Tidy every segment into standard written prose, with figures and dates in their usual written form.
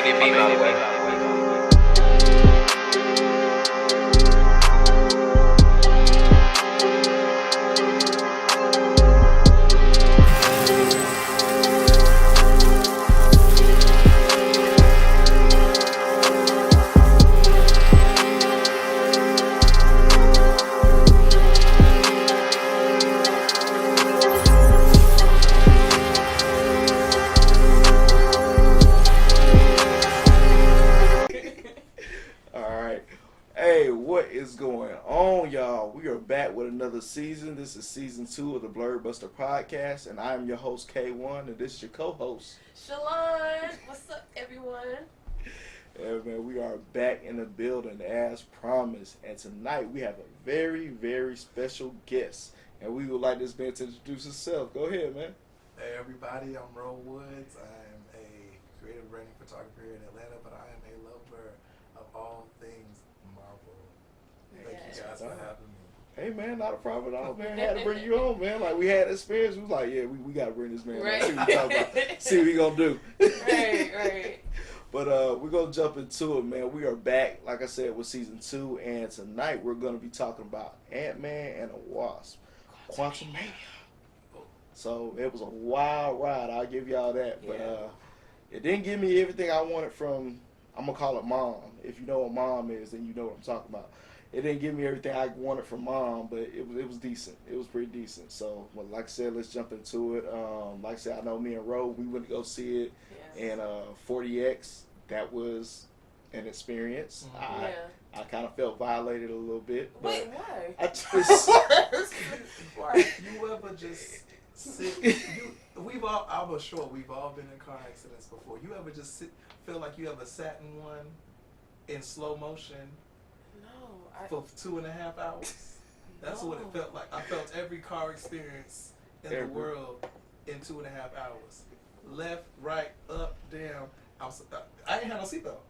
made it be my way. Season. This is season 2 of the Blerd Buster podcast, and I am your host K1, and this is your co-host Shalon. What's up, everyone? Yeah, man, we are back in the building as promised, and tonight we have a very, very special guest, and we would like this man to introduce himself. Go ahead, man. Hey, everybody. I'm Reaux Woods. I'm a creative branding photographer here in Atlanta, but I am a lover of all things Marvel. Thank you guys for having me. Hey man, not a problem at all, man. Had to bring you on, man. Like we had experience. We was like, yeah, we gotta bring this man. Right. See what we talking about. See what he gonna do. Right. But we're gonna jump into it, man. We are back, like I said, with season 2, and tonight we're gonna be talking about Ant-Man and the Wasp, Quantumania. So it was a wild ride. I'll give y'all that, but it didn't give me everything I wanted from. I'm gonna call it Mom. If you know what Mom is, then you know what I'm talking about. It didn't give me everything I wanted from Mom, but it was decent. It was pretty decent. So, well, like I said, let's jump into it. Like I said, I know me and Reaux, we went to go see it, and 40X. That was an experience. I kind of felt violated a little bit. But wait, why? I just Why? You ever just sit? We've all been in car accidents before. You ever just feel like you ever sat in one in slow motion? For 2.5 hours. That's what it felt like. I felt every car experience in the world in 2.5 hours. Left, right, up, down. I didn't have no seatbelt.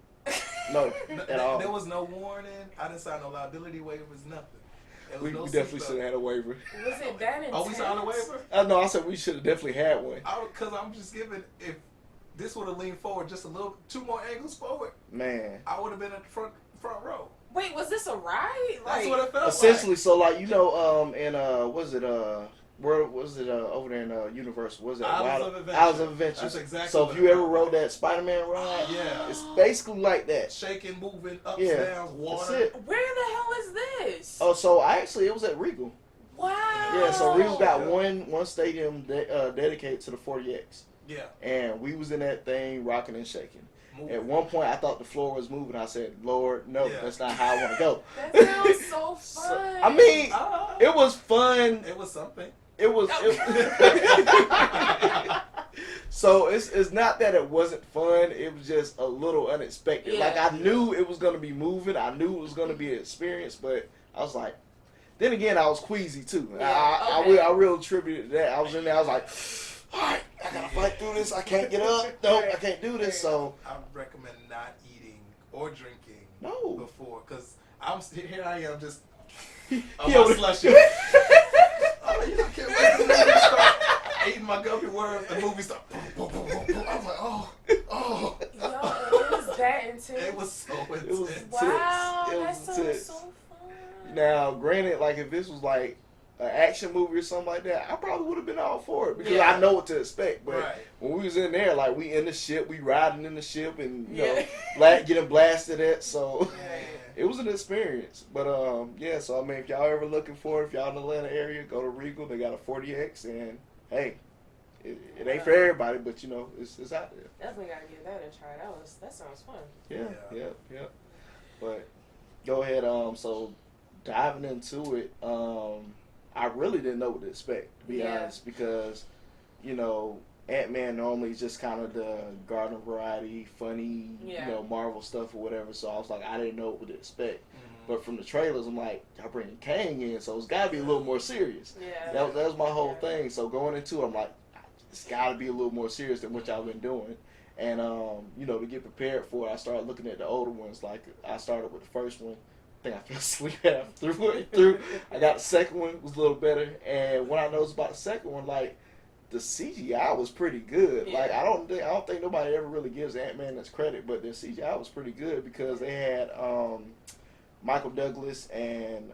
No, at all. There was no warning. I didn't sign no liability waivers, nothing. We definitely should have had a waiver. Was it that intense? Oh, we signed a waiver? No, I said we should have definitely had one. Because I'm just giving, if this would have leaned forward just a little, 2 more angles forward, man, I would have been in the front row. Wait, was this a ride? That's what it felt essentially, like. so like, you know, and was it where was it over there in Universal? Was it Islands of Adventure? That's exactly. So if you ever rode that Spider-Man ride, it's basically like that. Shaking, moving, ups, downs, That's water. it. Where the hell is this? Oh, so it was at Regal. Wow. Yeah, so Regal got one stadium dedicated to the 40X. Yeah. And we was in that thing rocking and shaking. Moving. At one point, I thought the floor was moving. I said, Lord, no, that's not how I want to go. That sounds so fun. I mean, it was fun. It was something. It was. So it's not that it wasn't fun. It was just a little unexpected. Yeah. Like I knew it was going to be moving. I knew it was going to be an experience, but I was like, then again, I was queasy too. Yeah, I really attributed that. I was in there. I was like, all right, I gotta fight through this. I can't get up. Nope, I can't do this. So I recommend not eating or drinking before, because here I am just I'm slushy. You know, can't wait for the movie to start. Eating my gummy worms, the movie started. Boom, boom, boom, boom, boom. I was like, oh. Yo, it was that intense. It was so intense. It was intense. Wow, It that was sounds intense. so fun. Now, granted, like if this was like an action movie or something like that, I probably would have been all for it because I know what to expect. But when we was in there, like we in the ship, we riding in the ship, and you know, getting blasted at. So it was an experience. But so I mean, if y'all ever looking for it, if y'all in the Atlanta area, go to Regal. They got a 40X, and hey, it ain't for everybody, but you know, it's out there. Definitely gotta give that a try. That sounds fun. Yeah. But go ahead. So diving into it, I really didn't know what to expect, to be honest, because, you know, Ant-Man normally is just kind of the garden variety, funny, you know, Marvel stuff or whatever. So I was like, I didn't know what to expect. But from the trailers, I'm like, y'all bringing Kang in, so it's got to be a little more serious. Yeah. That was my whole thing. So going into it, I'm like, it's got to be a little more serious than what y'all been doing. And, you know, to get prepared for it, I started looking at the older ones. Like, I started with the first one. I think I fell asleep halfway through. I got the second one, was a little better. And what I noticed about the second one, like, the CGI was pretty good. Yeah. Like I don't think nobody ever really gives Ant-Man this credit, but their CGI was pretty good because they had Michael Douglas and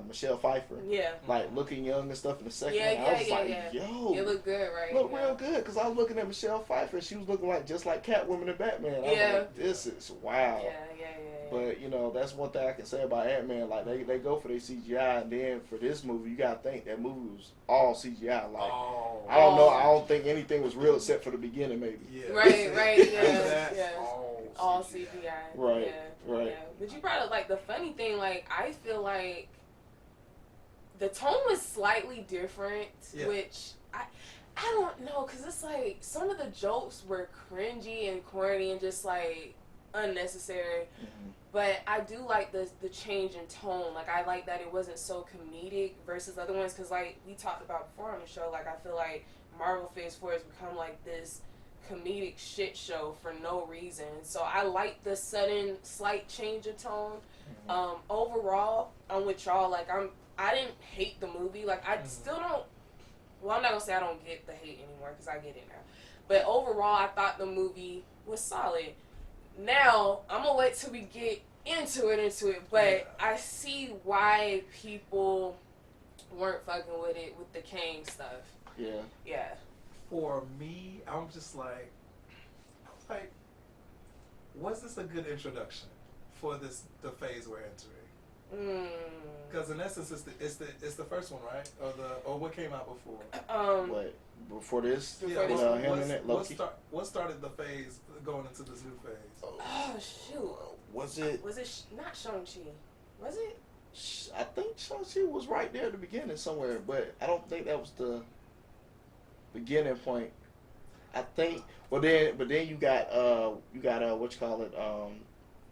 Michelle Pfeiffer. Yeah. Like looking young and stuff in the second Yeah, one. I was yeah, like, yeah. yo, It looked good, right? look Yeah. real good because I was looking at Michelle Pfeiffer and she was looking like just like Catwoman and Batman. I was Yeah. like, this is wow. Yeah. But you know, that's one thing I can say about Ant-Man. Like they go for their CGI, and then for this movie, you gotta think that movie was all CGI. Like Oh. I don't know, I don't think anything was real except for the beginning, maybe. Yeah. Right, yeah, That's yeah. All CGI. Right, Yeah, right. Yeah. But you brought up like the funny thing. Like I feel like the tone was slightly different, Yeah. which I don't know, cause it's like some of the jokes were cringy and corny and just like unnecessary. Mhm. But I do like the change in tone. Like I like that it wasn't so comedic versus other ones, cause like we talked about before on the show. Like I feel like Marvel Phase 4 has become like this comedic shit show for no reason. So I like the sudden slight change of tone. Overall, I'm with y'all. Like I didn't hate the movie. Like I still don't. Well, I'm not gonna say I don't get the hate anymore because I get it now. But overall, I thought the movie was solid. Now I'm gonna wait till we get into it. But Yeah. I see why people weren't fucking with it with the Kang stuff. Yeah. Yeah. For me, I was like, was this a good introduction for the phase we're entering? Because in essence, it's the first one, right? Or what came out before? What before this? Before this With him in it, Loki. What started the phase going into this new phase? Oh shoot. Was it? Was it not Shang-Chi? Was it? I think Shang-Chi was right there at the beginning somewhere, but I don't think that was the beginning point. I think. But then you got what you call it,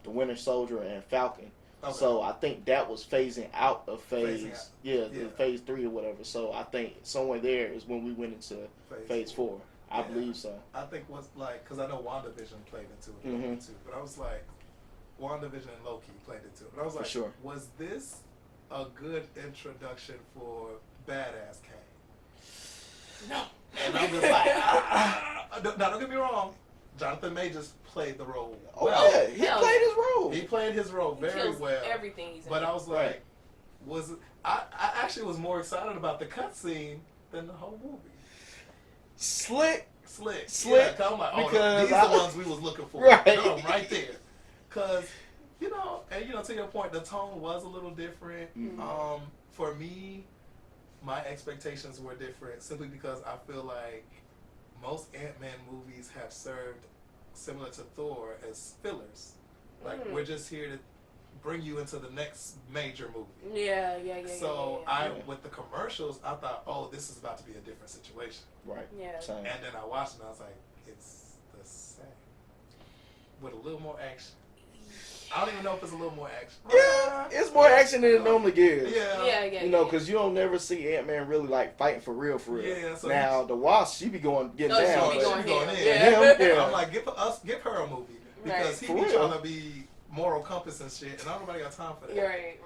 the Winter Soldier and Falcon. Okay. So I think that was phasing out of phase, Phasing out. yeah, Yeah. phase 3 or whatever. So I think somewhere there is when we went into phase 4. I Yeah. believe so. I think was like, because I know WandaVision played into it Mhm. too, but I was like, WandaVision and Loki played into it. But I was For like, sure. was this a good introduction for Badass Kang? No. And I'm just like, now don't get me wrong, Jonathan Majors played the role Oh well. yeah, he Hell played his role. He played his role He very kills well. everything he's in. But I was Right. like, I actually was more excited about the cutscene than the whole movie. Slick. Slick. Slick, Yeah, 'cause I'm like, oh, because these are the ones we was looking for. Right. Right there. Because, and to your point, the tone was a little different. Mhm. For me, my expectations were different simply because I feel like most Ant-Man movies have served similar to Thor as fillers. Like, we're just here to bring you into the next major movie. Yeah. So yeah. with the commercials, I thought, oh, this is about to be a different situation. Right. Yeah. Same. And then I watched it and I was like, it's the same. With a little more action. I don't even know if it's a little more action. Yeah, it's more action than it normally gives. Yeah. You know, because you don't never see Ant-Man really like fighting for real. Yeah, so now the Wasp, she be getting Oh, down. she be but- going going ham. in. Yeah. Yeah. I'm like, give her a movie. Because Right. he For be real. trying to be moral compass and shit, and nobody got time for that. Right.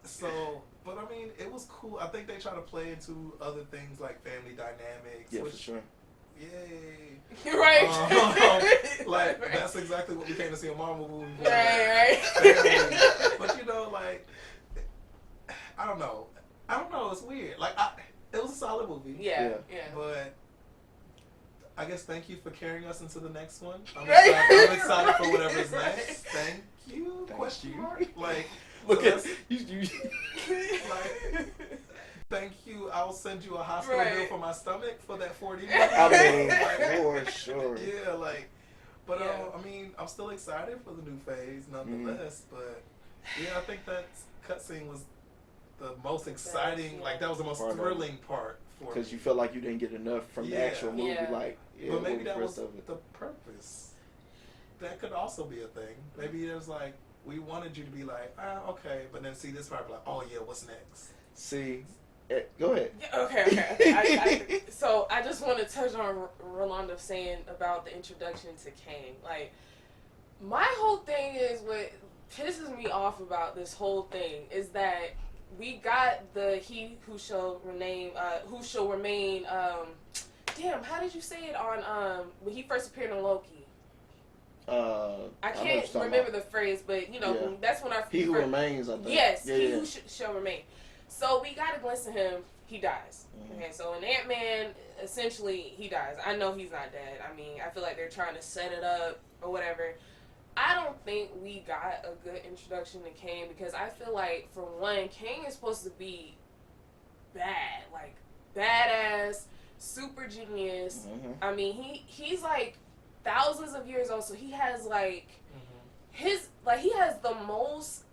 So, but I mean, it was cool. I think they try to play into other things like family dynamics. Yeah, which, for sure. Yay. Right. Like, Right. that's exactly what we came to see a Marvel movie. for. Right. But like, I don't know. It's weird. Like, it was a solid movie. Yeah. But I guess thank you for carrying us into the next one. I'm Right. excited for whatever's Right. next. Thank you? Thank Question you. mark? Like, Look so at that's- you. like, thank you. I'll send you a hospital Right. bill for my stomach for that 40 I mean, Like, for sure. yeah, like, but Yeah. I mean, I'm still excited for the new phase, nonetheless. But yeah, I think that cutscene was the most exciting. yeah. Like, that was the most Part of it. thrilling part for me. Because you felt like you didn't get enough from the Yeah. actual movie. Yeah. Like, yeah, But maybe what that the was rest of it. the purpose. That could also be a thing. Maybe it was like, we wanted you to be like, okay, but then see this part, like, oh yeah, what's next? See, go ahead. Okay. So I just want to touch on Rolando saying about the introduction to Kang. Like, my whole thing is what pisses me off about this whole thing is that we got the he who shall remain. Damn, how did you say it on when he first appeared in Loki? I can't remember the phrase, but you know that's when he who remains. I think. Yes, he who shall remain. So we got a glimpse of him. He dies. Mm-hmm. Okay, so in Ant-Man, essentially he dies. I know he's not dead. I mean, I feel like they're trying to set it up or whatever. I don't think we got a good introduction to Kang because I feel like, for one, Kang is supposed to be bad, like badass, super genius. Mm-hmm. I mean, he's like thousands of years old, so he has like he has the most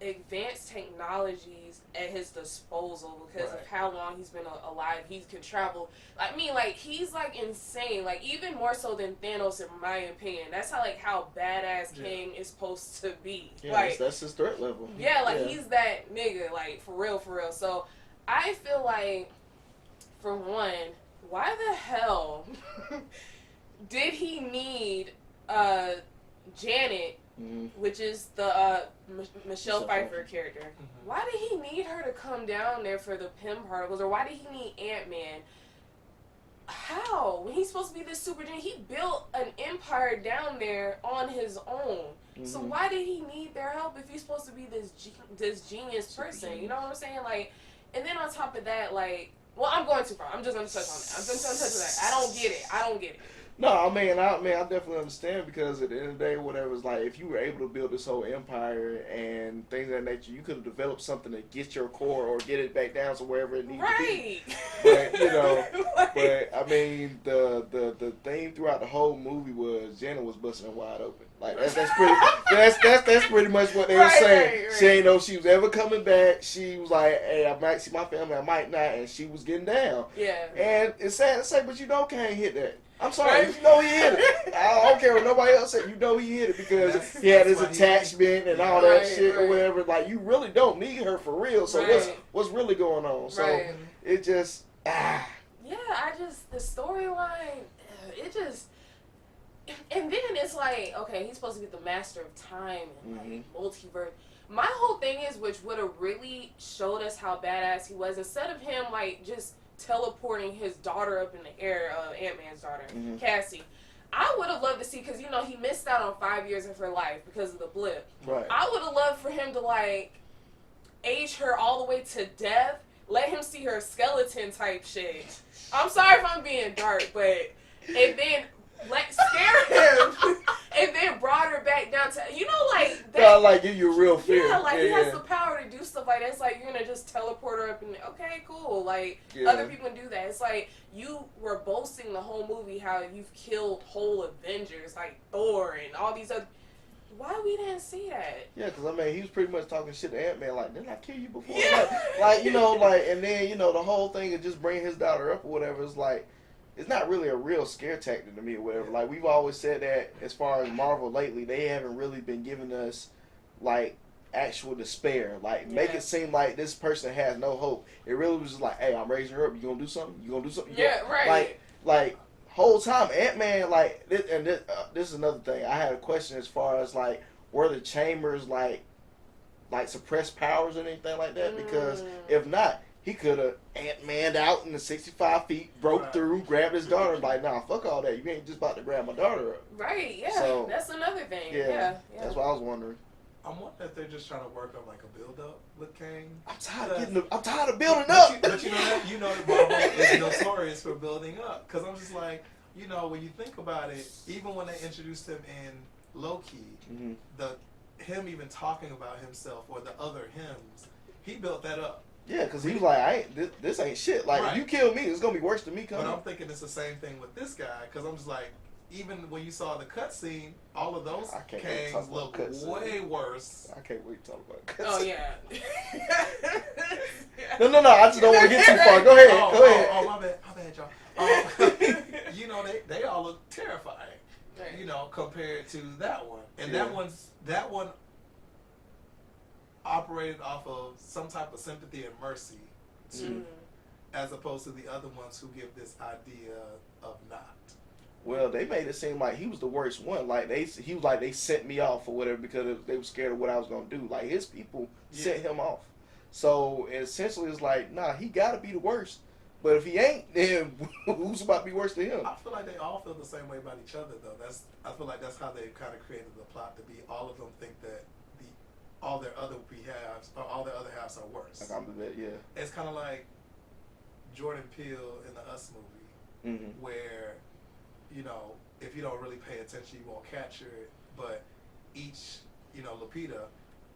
advanced technologies at his disposal because of how long he's been alive. He can travel. I mean, like, he's like insane. Like, even more so than Thanos, in my opinion. That's how badass Kang is supposed to be. Yeah, like, that's his threat level. Yeah, like he's that nigga. Like, for real. So I feel like, for one, why the hell did he need Janet? Mm-hmm. Which is the Michelle Pfeiffer character. Mm-hmm. Why did he need her to come down there for the Pym particles, or why did he need Ant-Man? How? When he's supposed to be this super genius, he built an empire down there on his own. Mm-hmm. So why did he need their help if he's supposed to be this genius person? You know what I'm saying? Like, and then on top of that, like, well, I'm going too far. I'm just gonna touch on that. I'm just gonna touch on that. I don't get it. No, I mean, I definitely understand because at the end of the day, whatever, it's like if you were able to build this whole empire and things of that nature, you could have developed something to get your core or get it back down to wherever it needs to be. But you know, but I mean, the theme throughout the whole movie was Janet was busting it wide open. Like that's pretty much what they were saying. Right. She ain't know she was ever coming back. She was like, hey, I might see my family, I might not, and she was getting down. Yeah. And it's sad to say, but you know, Kang hit that. I'm sorry, you know he hit it. I don't care what nobody else said. You know he hit it because he had his attachment and all that shit or whatever. Like, you really don't need her for real. So what's really going on? So it just Yeah, the storyline, it just. And then it's like, okay, he's supposed to be the master of time and like multiverse. My whole thing is, which would have really showed us how badass he was, instead of him like just teleporting his daughter up in the air, Ant-Man's daughter, Cassie. I would have loved to see, because, you know, he missed out on 5 years of her life because of the blip. Right. I would have loved for him to, like, age her all the way to death, let him see her skeleton type shit. I'm sorry if I'm being dark, but, and then, like, scare him, and then brought her back down to, you know, like, that. God, like, give you a real fear. Yeah, like, he has the power to do stuff like that. It's like, you're gonna just teleport her up and, okay, cool. Like, other people can do that. It's like, you were boasting the whole movie how you've killed whole Avengers, like Thor and all these other. Why we didn't see that? Yeah, because, I mean, he was pretty much talking shit to Ant-Man, like, didn't I kill you before? Yeah. Like, you know, like, and then, you know, the whole thing of just bringing his daughter up or whatever is like, it's not really a real scare tactic to me or whatever. Like, we've always said that as far as Marvel lately, they haven't really been giving us, like, actual despair. Like, make it seem like this person has no hope. It really was just like, hey, I'm raising her up. You gonna do something? You gonna do something? Right. Like, whole time, Ant-Man, like, this is another thing. I had a question as far as, like, were the chambers, like suppressed powers or anything like that? Because if not, he could have Ant-Man'd out in the 65 feet, broke through, grabbed his daughter, and like, nah, fuck all that. You ain't just about to grab my daughter up. Right, yeah. So, that's another thing. Yeah. That's what I was wondering. I'm wondering if they're just trying to work on like a build-up with Kang. I'm tired of building up. But you know that Marvel is notorious for building up. Because I'm just like, you know, when you think about it, even when they introduced him in Loki, him even talking about himself or the other hymns, he built that up. Yeah, because he was like, this ain't shit. Like, if you kill me, it's going to be worse than me coming. But I'm thinking it's the same thing with this guy, because I'm just like, even when you saw the cutscene, all of those Kangs look way worse. I can't wait to talk about cutscene. Oh, yeah. No, I just don't want to get too far. Go ahead. Go ahead. Oh, my bad, y'all. You know, they all look terrifying, you know, compared to that one. And that one operated off of some type of sympathy and mercy, as opposed to the other ones who give this idea of not. Well, they made it seem like he was the worst one. Like he was like, they sent me off or whatever because they were scared of what I was gonna do. Like, his people sent him off. So essentially, it's like, nah, he got to be the worst. But if he ain't, then who's about to be worse than him? I feel like they all feel the same way about each other, though. I feel like that's how they kind of created the plot to be. All of them think that all their other halves or all their other halves are worse. I can do that, yeah. It's kind of like Jordan Peele in the Us movie, where, you know, if you don't really pay attention, you won't capture it. But each, you know, Lupita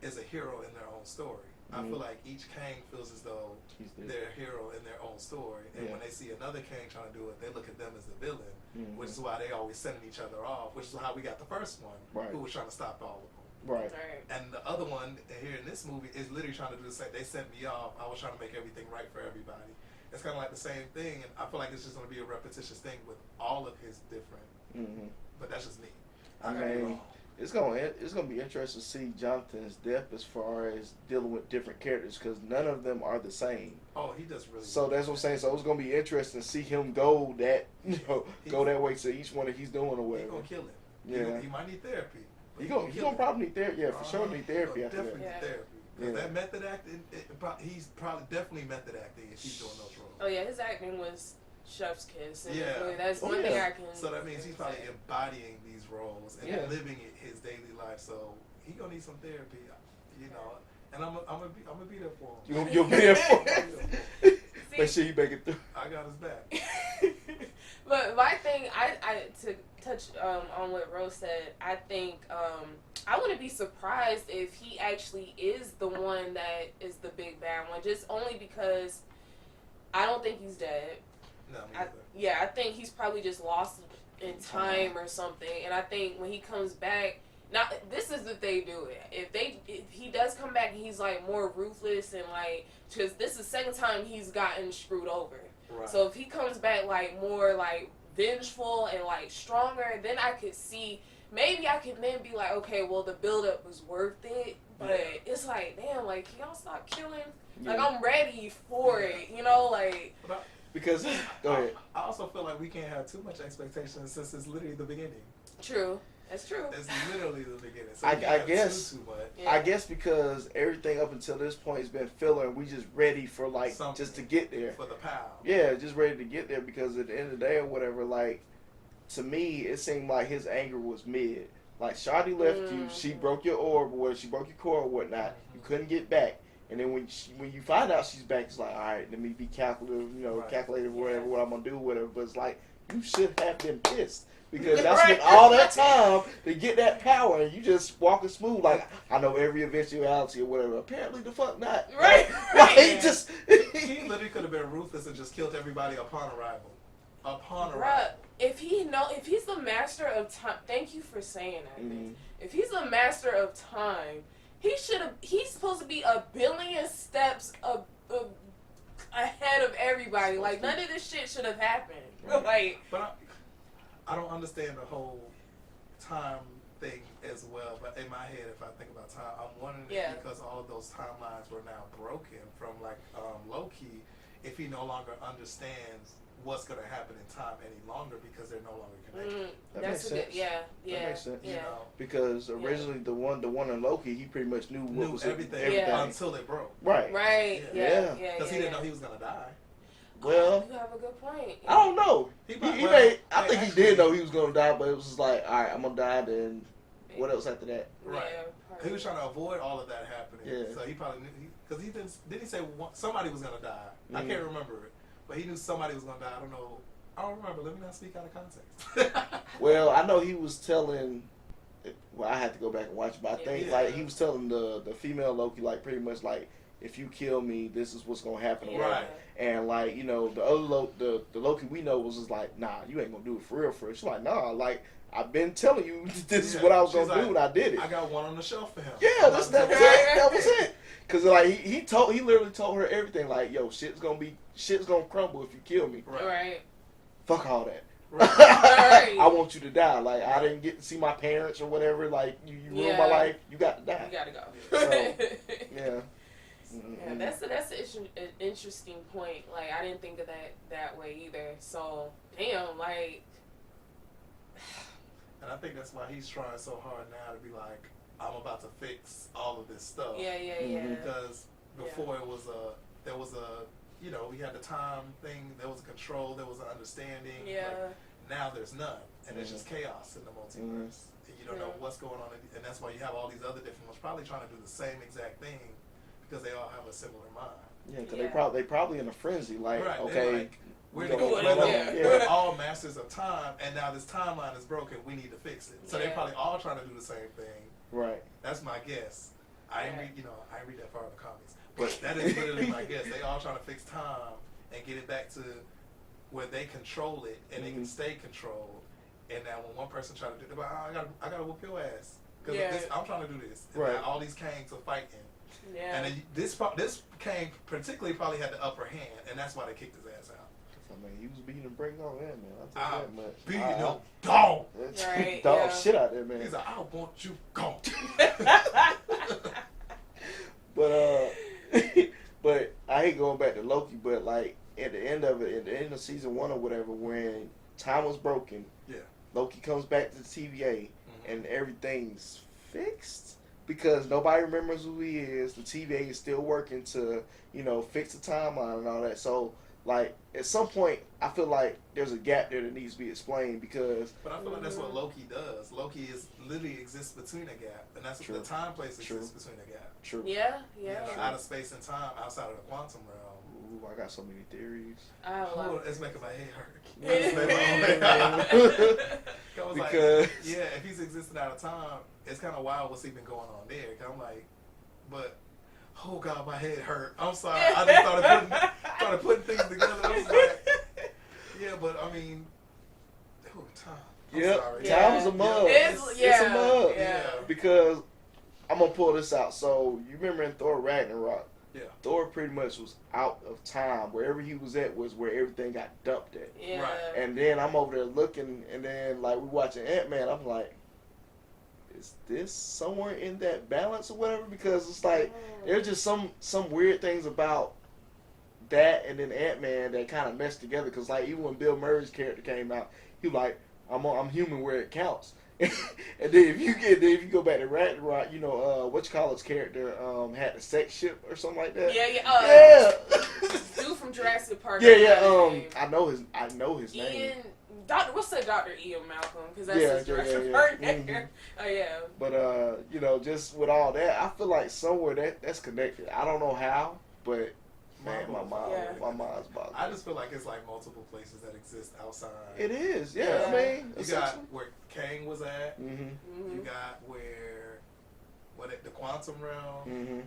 is a hero in their own story. I feel like each Kang feels as though they're a hero in their own story. And when they see another Kang trying to do it, they look at them as the villain, which is why they always sending each other off, which is how we got the first one, who was trying to stop all of them. Right. And the other one here in this movie is literally trying to do the same. They sent me off. I was trying to make everything right for everybody. It's kind of like the same thing, and I feel like it's just going to be a repetitious thing with all of his different. But that's just me. I mean, it's gonna be interesting to see Jonathan's depth as far as dealing with different characters, because none of them are the same. Oh, he does really. So that's what I'm saying. So it's gonna be interesting to see him go that go that way to each one that he's doing or whatever. He's gonna kill him. Yeah. He might need therapy. He gonna probably need therapy. Yeah, for sure need therapy after definitely that. need therapy. Because that method acting, he's probably definitely method acting if he's doing those roles. Oh yeah, his acting was chef's kiss. And Yeah. really, that's one thing I can. So that means he's probably embodying these roles and living it his daily life. So he gonna need some therapy, you know. And I'm gonna be there for him. You'll be there for him. Make sure you make it through. I got his back. But my thing, I to touch on what Rose said, I think I wouldn't be surprised if he actually is the one that is the big bad one, just only because I don't think he's dead. No, I think he's probably just lost in time or something. And I think when he comes back, now this is if they do it. If he does come back and he's like more ruthless and like, because this is the second time he's gotten screwed over. Right. So if he comes back like more like vengeful and like stronger, then I could see, maybe I could then be like, okay, well the build-up was worth it. But it's like, damn, like, can y'all stop killing? Like, I'm ready for it, you know, like. Because go ahead. I also feel like we can't have too much expectations since it's literally the beginning. True. That's true. It's literally the beginning. So I guess. Too much. Yeah. I guess because everything up until this point has been filler, and we just ready for like Something just to get there. For the pow. Yeah, just ready to get there, because at the end of the day or whatever, like, to me, it seemed like his anger was mid. Like, Shawty left you, she broke your orb, or she broke your core or whatnot. You couldn't get back. And then when you find out she's back, it's like, all right, let me be calculative, calculative, whatever, what I'm going to do, whatever. But it's like, you should have been pissed. Because that's spent all that time to get that power, and you just walking smooth. Like, I know every eventuality or whatever. Apparently, the fuck not. Right. He just. He literally could have been ruthless and just killed everybody upon arrival. Bruh, if he's the master of time, thank you for saying that. If he's the master of time, he's supposed to be a billion steps ahead of everybody. Like, none of this shit should have happened. Like, but I don't understand the whole time thing as well. But in my head, if I think about time, I'm wondering if because all of those timelines were now broken from like Loki, if he no longer understands what's going to happen in time any longer because they're no longer connected. That makes sense. That makes sense. Yeah. You know? Because originally the one in Loki, he pretty much knew what was everything until it broke. Right. Yeah. Because he didn't know he was going to die. Well, you have a good point. I don't know. I think he did know he was going to die, but it was just like, all right, I'm going to die, then what else after that? Right. He was trying to avoid all of that happening. Yeah. So he probably knew, because he didn't he say somebody was going to die? I can't remember it. But he knew somebody was going to die. I don't remember. Let me not speak out of context. Well, I know he was telling, well, I had to go back and watch it, but I think like he was telling the female Loki, like, pretty much like, if you kill me, this is what's gonna happen. Right. And like, the other the Loki we know was just like, nah, you ain't gonna do it for real. She's like, nah, like, I've been telling you this is what I was gonna do, and I did it. I got one on the shelf for him. Yeah, that was it. That was it. Cause like he literally told her everything. Like, yo, shit's gonna crumble if you kill me. Right. Fuck all that. Right. I want you to die. Like, I didn't get to see my parents or whatever. Like, you ruined my life. You got to die. You gotta go. So, yeah. Yeah, that's an interesting point. Like, I didn't think of that way either. So, damn, like. And I think that's why he's trying so hard now to be like, I'm about to fix all of this stuff. Yeah. Because Before it was there was we had the time thing, there was a control, there was an understanding. Yeah. Like, now there's none, and there's just chaos in the multiverse. And you don't know what's going on, and that's why you have all these other different ones probably trying to do the same exact thing because they all have a similar mind. Yeah, because they probably in a frenzy, like, right, okay, like, we're yeah. all masters of time, and now this timeline is broken. We need to fix it. So they're probably all trying to do the same thing. Right. That's my guess. I ain't read that far in the comics, but that is literally my guess. They all trying to fix time and get it back to where they control it and they can stay controlled. And now when one person tries to do it, I gotta whoop your ass because I'm trying to do this. And now all these Kangs are fighting. Yeah. And then this Kang particularly probably had the upper hand, and that's why they kicked his ass out. I mean, he was beating and breaking on that, man. I'll tell you that much. Beating him dog. Right, dog shit out there, man. He's like, I want you gone. But I hate going back to Loki, but like at the end of season 1 or whatever, when time was broken, Loki comes back to the TVA and everything's fixed because nobody remembers who he is. The TVA is still working to, fix the timeline and all that. So like at some point, I feel like there's a gap there that needs to be explained because. But I feel like that's what Loki does. Loki literally exists between a gap, and that's what the time place exists between a gap. True. Yeah. Out of space and time, outside of the quantum realm. Ooh, I got so many theories. It's making my head hurt. Because if he's existing out of time, it's kind of wild what's even going on there. I'm like, but. Oh God, my head hurt. I'm sorry. I just started putting things together. I was like, but I mean, time. Time is a mug. It's a mug. Yeah. Because I'm gonna pull this out. So you remember in Thor Ragnarok? Yeah. Thor pretty much was out of time. Wherever he was at was where everything got dumped at. Yeah. Right. And then I'm over there looking, and then like we watching Ant-Man. I'm like, is this somewhere in that balance or whatever? Because it's like there's just some weird things about that and then Ant-Man that kind of meshed together. Because like even when Bill Murray's character came out, he was like, I'm human where it counts. And then if you go back to Ragnarok, whatchamacallit's character had the sex ship or something like that. Yeah. Dude from Jurassic Park. I know his name. What's the Dr. Ian Malcolm? Because that's his Jurassic Park name. Oh yeah. But just with all that, I feel like somewhere that's connected. I don't know how, but man, my mind's boggling. I just feel like it's like multiple places that exist outside. It is, yeah. I mean, you got where Kang was at. Mm-hmm. You got the quantum realm. Mm-hmm.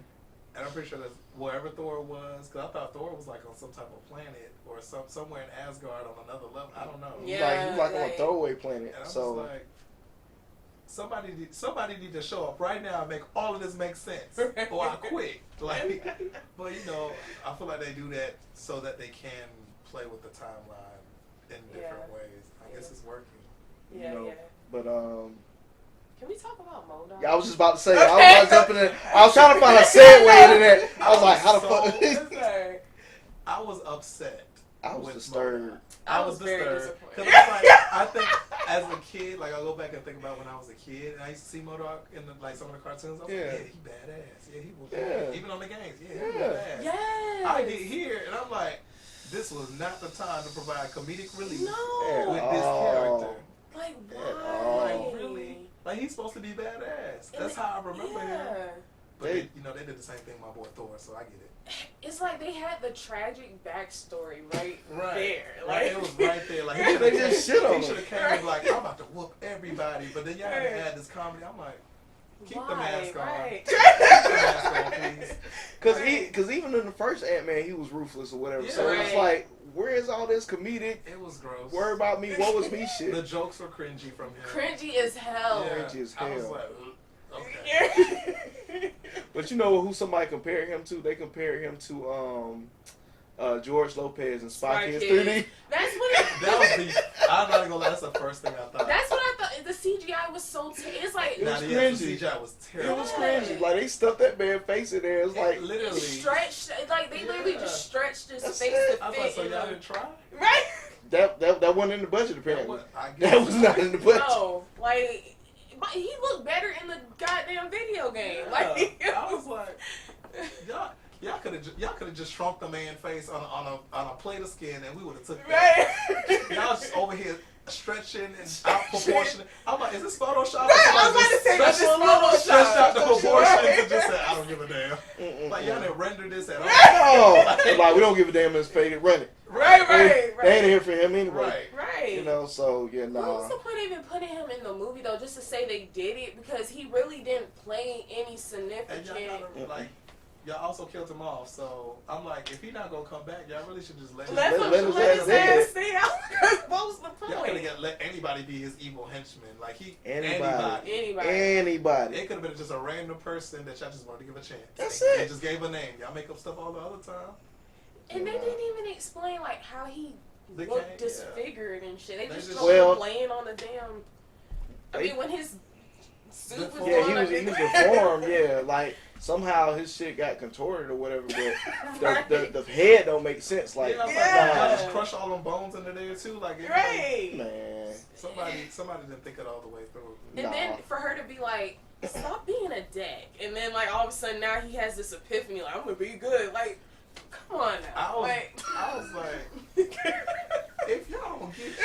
And I'm pretty sure that's wherever Thor was, because I thought Thor was like on some type of planet or somewhere in Asgard on another level. I don't know. Yeah, he's like on a throwaway planet. And I'm so just like, somebody need to show up right now and make all of this make sense, or I quit. Like, but I feel like they do that so that they can play with the timeline in different ways. I guess it's working. Yeah. But can we talk about MODOK? Yeah, I was just about to say. I was trying to find a segue into that. I was like, how the fuck? I was upset. I was disturbed. I was very disturbed. disappointed. I think as a kid, like I go back and think about when I was a kid, and I used to see MODOK in some of the cartoons. I was like, he badass. Yeah, he was. Yeah. Even on the games, he was badass. Yes. I get here, and I'm like, this was not the time to provide comedic relief No. with this character. Like, why? Like, really? Like, he's supposed to be badass. That's how I remember him. But they did the same thing with my boy Thor, so I get it. It's like they had the tragic backstory right there. Like it was right there. Like they just shit on him. He should have came and like, I'm about to whoop everybody. But then y'all had to add this comedy. I'm like, keep the mask on. Right. Keep the mask on, please. Because even in the first Ant-Man, he was ruthless or whatever. Yeah. So it's like, where is all this comedic? It was gross. Worry about me, what was me shit? The jokes were cringy from him. Cringy as hell. Yeah. Cringy as hell. I was like, okay. But you know who somebody compared him to? They compared him to George Lopez and Spy Kids 3D. That's what That was the. I'm not gonna lie. That's the first thing I thought. That's what I thought. The CGI was so. It's like It was The cringy. CGI was terrible. It was cringy. Like they stuffed that man's face in there. It's like literally stretched. Like they literally just stretched his face it. to I was fit. like, so y'all didn't try? Right. that wasn't in the budget apparently. I That was not in the budget. No, like. But he looked better in the goddamn video game. Yeah. Like I was like, y'all, Y'all could have just shrunk the man's face on a plate of skin, and we would have took that. Right. Y'all just over here stretching and out proportion. I'm like, is this Photoshop? Right, I was about to say, is this Photoshop? Stretched out the proportions Right. and just said, I don't give a damn. Like, y'all didn't render this at all. No, like we don't give a damn if it's faded. Run it. Right. They ain't here for him anyway. Right. You know, so yeah, What was nah. the point of even putting him in the movie though? Just to say they did it because he really didn't play any And significant. y'all also killed him off. So I'm like, if he not gonna come back, y'all really should just let him. Let his ass stay out. What was the point? Y'all could have let anybody be his evil henchman. Like Anybody. It could have been just a random person that y'all just wanted to give a chance. That's They it. just gave a name. Y'all make up stuff all the other time. And they didn't even explain like how he They looked can't, disfigured and shit. They They just just- showed him laying on the damn. I mean, when his suit was Yeah, on, I he think- was deformed. Yeah, like somehow his shit got contorted or whatever. But the head don't make sense. Like, I was Yeah. like, y'all just crush all them bones into there too. Like, Right. man. Somebody didn't think it all the way through. And then for her to be like, stop being a dick. And then like all of a sudden now he has this epiphany like, I'm gonna be good. Like, come on now. I was like, if y'all don't get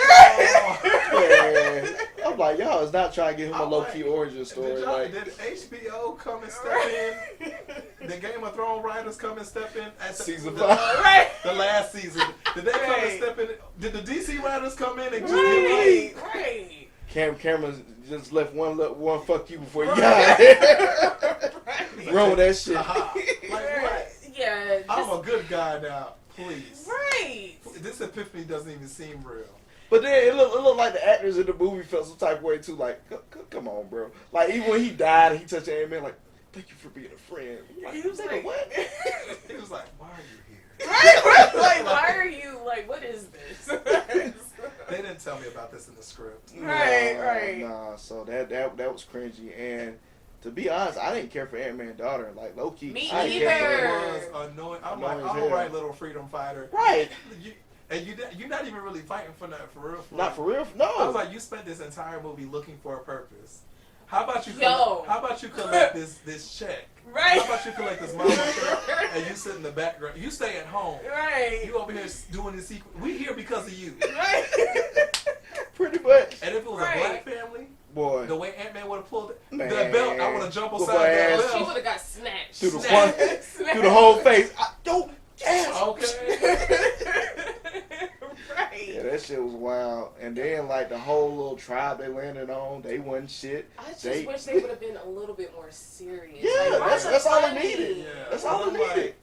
Man, I'm like, y'all is not trying to give him a I'm low like, key origin story. Like, did HBO come and step in? The Game of Thrones writers come and step in at Season the, 5. Right. the last season. Did they come and Right. step in? Did the DC writers come in and just give up? Right. Cameron just left one fuck you before you Right. got it. Right. Run with that shit. Like what? Yeah. I'm a good guy now. Please. Right. This epiphany doesn't even seem real. But then it looked like the actors in the movie felt some type of way too. Like, come on, bro. Like even when he died, and he touched Ant-Man. Like, thank you for being a friend. Like, He was like, what? He was like, why are you here? Right. Like, why are you like? What is this? They didn't tell me about this in the script. Right. Nah, so that was cringy. And to be honest, I didn't care for Ant-Man's daughter. Like, low key, Me I didn't care for either. her. It was annoying. I'm Annoying like, as all hell. right, little freedom fighter. Right. You're not even really fighting for that for real. Not for real. No. I was like, you spent this entire movie looking for a purpose. How about you? Yo. How about you collect this check? Right. How about you collect this mama check and you sit in the background? You stay at home. Right. You over here doing this secret. We here because of you. Right. Pretty much. And if it was Right. a black family, Boy. the way Ant-Man would have pulled it, Man. the belt, I would have jumped Whoop aside her that ass. She belt. would have got snatched. Through the Snatched. front, Snatched. through the whole face. Don't. Yes. Okay. Right. Yeah, that shit was wild. And then like the whole little tribe they landed on, they wasn't shit. I just They- wish they would have been a little bit more serious. Yeah, Like, why that's the all it funny? needed. Yeah. That's all it I'm needed. like,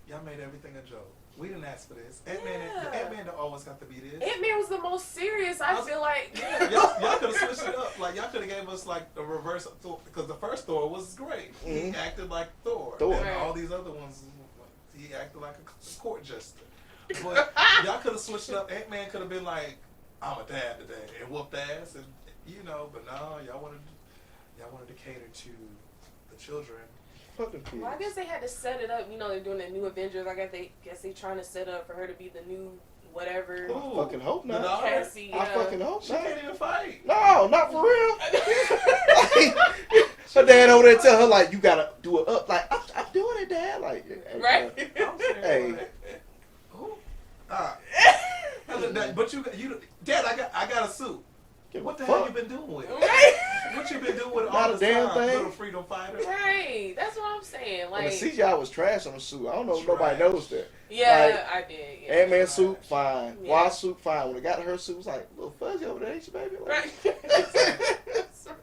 y'all made everything a joke. We didn't ask for this. Ant-Man don't always got to be this. Ant-Man was the most serious. I feel like. Y'all could have switched it up. Like y'all could have gave us like a reverse Thor, because the first Thor was great. He Mhm. acted like Thor. Thor. And Right. all these other ones, he acted like a court jester. But y'all could have switched it up. Ant-Man could have been like, "I'm a dad today," and whooped ass, and But no, y'all wanted to cater to the children. Fuck them kids. Well, I guess they had to set it up. They're doing the new Avengers. I guess they trying to set up for her to be the new whatever. I fucking hope The not. daughter? Cassie. I fucking hope She not. can't even fight. No, not for real. Her dad over there tell her like, you gotta do it up. Like, I'm doing it, Dad. Like, hey, Right. I'm saying, Hey. like, who? But you, Dad, I got a suit. give a What the hell fuck. you been doing with it? Right. What you been doing with it Not all a this damn time, thing. little freedom fighter? Right. That's what I'm saying. And Like. the CGI was trash on the suit. I don't know if nobody Trash. knows that. Yeah, I did. Yeah. Ant-Man suit, fine. Yeah. Wasp suit, fine. When it got to her suit, it was like, little fuzzy over there, ain't you, baby? Like, Right.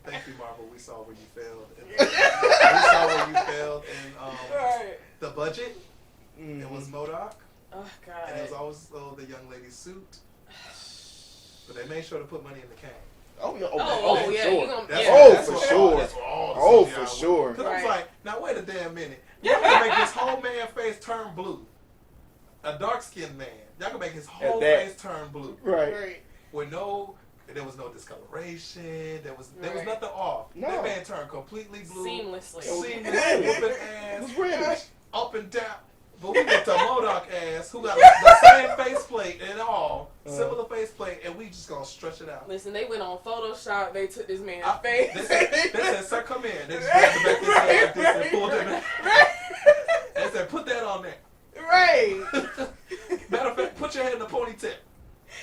Thank you, Marvel. We saw where you failed. We saw where you failed in Right. the budget. mhm. It was MODOK, Oh God. and it was also the young lady's suit. But they made sure to put money in the can. Oh, yeah, Oh, for yeah, sure. you gonna- That's yeah. Oh, that's for what sure. that's what all the Oh, CGI for was. sure. Because I was Right. like, now wait a damn minute. Y'all can make this whole man face turn blue. A dark-skinned man. Y'all can make his whole that- face turn blue. Right. Right. With there was no discoloration. There was Right. nothing off. No. That man turned completely blue. Seamlessly. It Seamless, whooping It ass, was British. up and down. But we went to MODOK ass, who got the same faceplate and all, similar faceplate, and we just gonna stretch it out. Listen, they went on Photoshop. They took this man's I- face. They said, "Sir, come in." They just grabbed the back of his head like this and pulled him in. Right. They said, "Put Right. Matter of fact, put your head in the ponytail.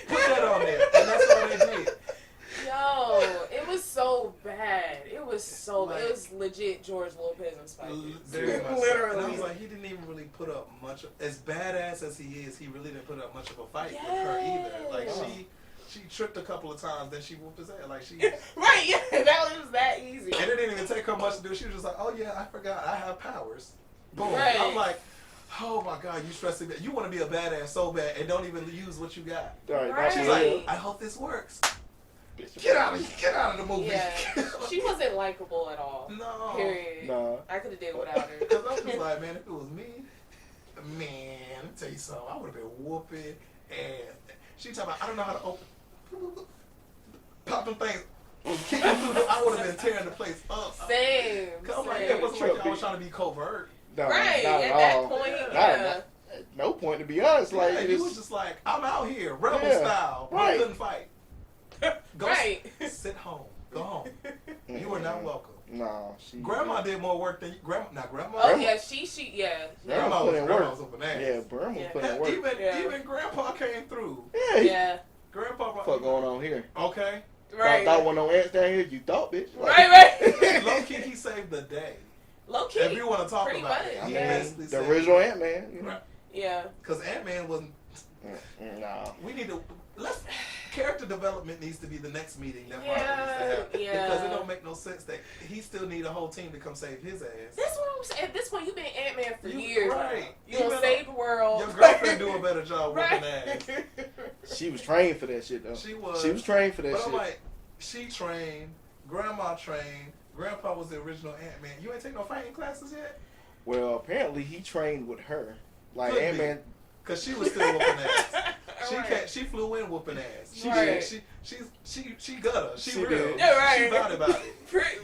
Put that on there, and that's all they did. Yo, it was so bad. It was so Like, it was legit George Lopez inspired. Very much so. Literally. And I was like, he didn't even really put up much. As badass as he is, he really didn't put up much of a fight with her either. Like she tripped a couple of times, then she whooped his ass. Like she. Right, yeah, that was that easy. And it didn't even take her much to do. She was just like, oh yeah, I forgot, I have powers. Boom. Right. I'm like, oh my God, you stressing me. You want to be a badass so bad and don't even use what you got. Right. She's like, I hope this works. Get out of the movie. Yeah, she wasn't likable at all. No. Period. No. I could have did without her. Because I was just like, man, if it was me, man, let me tell you something. I would have been whooping. And she talking about, I don't know how to open, pop them things. I would have been tearing the place up. Same. I'm like, yeah, it wasn't like I was trying to be covert. No, Right, not at at that all. point, Not yeah. at no point, to be honest. Like, Yeah, he it's, was just like, I'm out here, rebel Yeah, style. right. I couldn't fight. Go Right. sit home. Go home. You are not welcome. no, she. Grandma did more work than you. Grandma. Oh yeah, yeah. Grandma put in Grandma was work. a banana. Yeah, Grandma Yeah. put in work. Even Grandpa came through. Yeah. Yeah. Grandpa. What the fuck going on here? Okay. Right. Thought wasn't no ants down here. You thought, bitch. Like, Right. Low key, he saved the day. Low key. If you want to talk pretty about much, it, I he mean, basically the saved original it. Ant-Man. You know? Right. Yeah. Because Ant-Man wasn't. Nah. We need to character development needs to be the next meeting that Yeah, Marvel needs to have yeah. because it don't make no sense that he still need a whole team to come save his ass. That's what I'm saying. At this point, you've been Ant-Man for You- years. right. You gonna Even save the world. Your girlfriend do a better job whooping ass. She was trained for that shit, though. She was. She was trained for that But shit. I'm like, she trained, grandma trained, grandpa was the original Ant-Man. You ain't take no fighting classes yet? Well, apparently he trained with her. Like, Could be. Ant-Man. Cause she was still whooping ass. She Right. can't. She flew in whooping ass. She Right. did. She gutter. She She real. did. Yeah, right. She about it.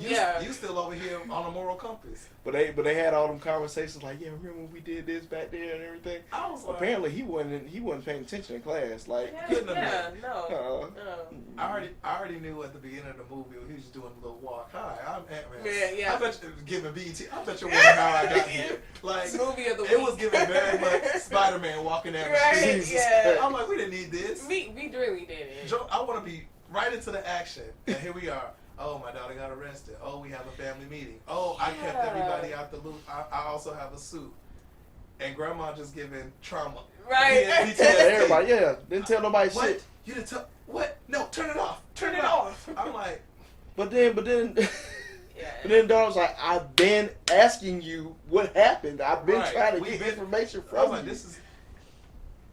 You, Yeah. you still over here on a moral compass. But they had all them conversations like, yeah, remember when we did this back there and everything? I was like, Apparently he wasn't paying attention in class. Like, couldn't have Yeah, been. no. uh, No. I already knew at the beginning of the movie when he was just doing a little walk. Hi, I'm Ant-Man. Yeah. I bet you giving BET. I bet you wondering how I got here. Like Movie of the week. it was giving very much Spider-Man walking down the Right, street. Jesus yeah. Christ. I'm like, we didn't need this. We really didn't. Joe, I want to be right into the action. And here we are. Oh, my daughter got arrested. Oh, we have a family meeting. Oh, I kept Yeah. everybody out the loop. I also have a suit. And grandma just giving trauma. Right. PTSD. everybody, yeah, didn't tell nobody What? shit. You didn't tell? What? No, turn it off. Turn it it off. off. I'm like, But then, Yeah. but then Dawn was like, I've been asking you what happened. I've been Right. trying to We've get been- information I from was like, you. this is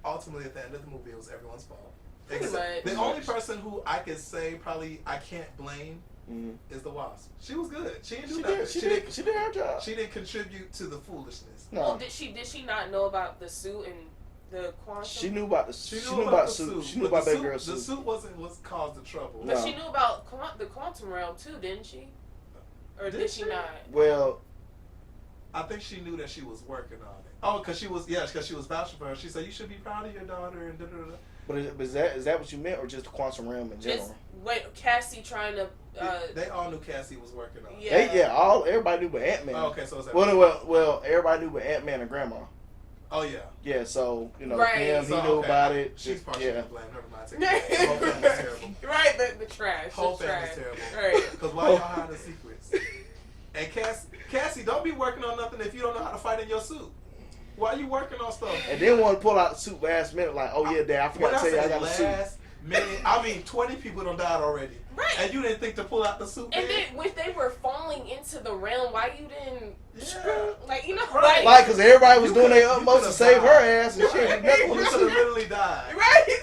ultimately at the end of the movie, it was everyone's fault. Pretty Except much. the only person who I could say probably I can't blame Mhm. is the Wasp. She was good. She didn't do She nothing. did. She did her job. She didn't contribute to the foolishness. No, Well, did she not know about the suit and the quantum? she knew about the. She She knew knew about the suit. She knew but about the that suit- girl's The suit. suit wasn't what caused the trouble. But No. she knew about the quantum realm too, didn't she? Or did she not? Well, I think she knew that she was working on it. Oh, because she was vouching for her. She said, you should be proud of your daughter and da-da-da-da. but is that what you meant, or just the quantum realm in general? Just wait, Cassie trying to. They all knew Cassie was working on it. Yeah. Everybody knew but Ant-Man. Oh, okay, so it's like, Well, everybody knew but Ant-Man and Grandma. oh, yeah. Yeah, so Right. him, he So, knew okay. about it. She's partially yeah. to blame. Never mind. Take it back. The whole family's terrible. Right, the trash. Whole the family's trash. terrible. Right. Because why y'all hide the secrets? And Cassie, don't be working on nothing if you don't know how to fight in your suit. Why you working on stuff? And then want to pull out the suit last minute, like, oh yeah, Dad, I forgot to tell you I got a suit. last minute, I mean, 20 people done died already. Right. And you didn't think to pull out the suit, And man? then when they were falling into the realm, why you didn't Yeah. like Right. Like, cause everybody was You doing their could've- utmost you to save her could've ass and shit. Right. Nothing You was could have literally died. right,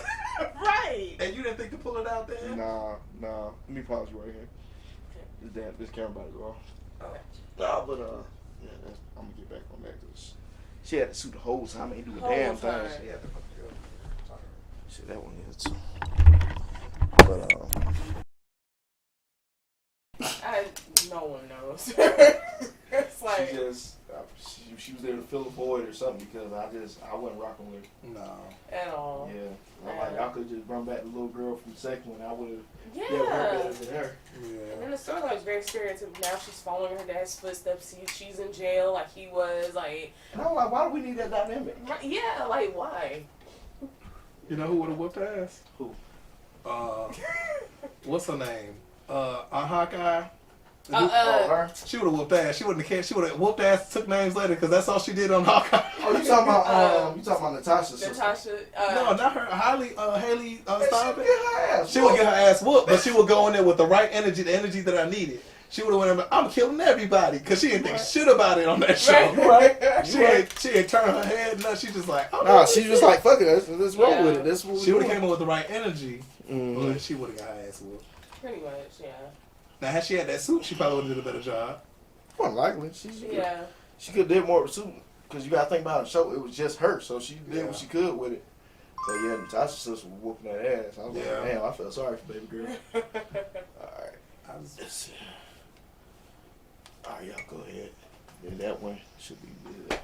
right. And you didn't think to pull it out there? Nah. Let me pause you right here. This camera about to go off. Okay. Nah, but yeah, I'm gonna get back on that because she had to suit the whole time. Ain't do a Whole damn time. thing. Yeah, the fucking girl. Shit, that one is too. But No one knows. It's like she just she was there to fill a void or something because I wasn't rocking with her. No. At all. Yeah. I'm like, y'all could just bring back the little girl from the second one. I would have Yeah. better than her. Yeah. And then the storyline was very stereotypical. Now she's following her dad's footsteps. She's in jail like he was. Like, and I'm like, why do we need that dynamic? yeah, like why? You know who would have whooped ass? Who? What's her name? Hawkeye. Her? She would have whooped ass. She wouldn't have cared. She would have whooped ass. Took names later because that's all she did on Hawkeye. Oh, you talking about Natasha's sister? Natasha. No, not her. Haley Steinfeld. She She would get her ass whooped, but she would go in there with the right energy, the energy that I needed. She would have went in there, I'm killing everybody, because she didn't think shit about it on that show. Right. She ain't turned her head, no, she just like, oh, Nah, she was like, fuck it, let's roll with it. That's what she would have came in with the right energy, Mm-hmm. but she would have got her ass whooped. Pretty much, yeah. Now, had she had that suit, she probably would have did a better job. Unlikely. Yeah. She could have did more with the suit, because you got to think about the show, it was just her, so she did Yeah. what she could with it. So yeah, Natasha's sister was whooping that ass. I was Yeah. like, damn, I felt sorry for baby girl. Alright. Let's see. Alright, y'all go ahead. Yeah, that one should be good.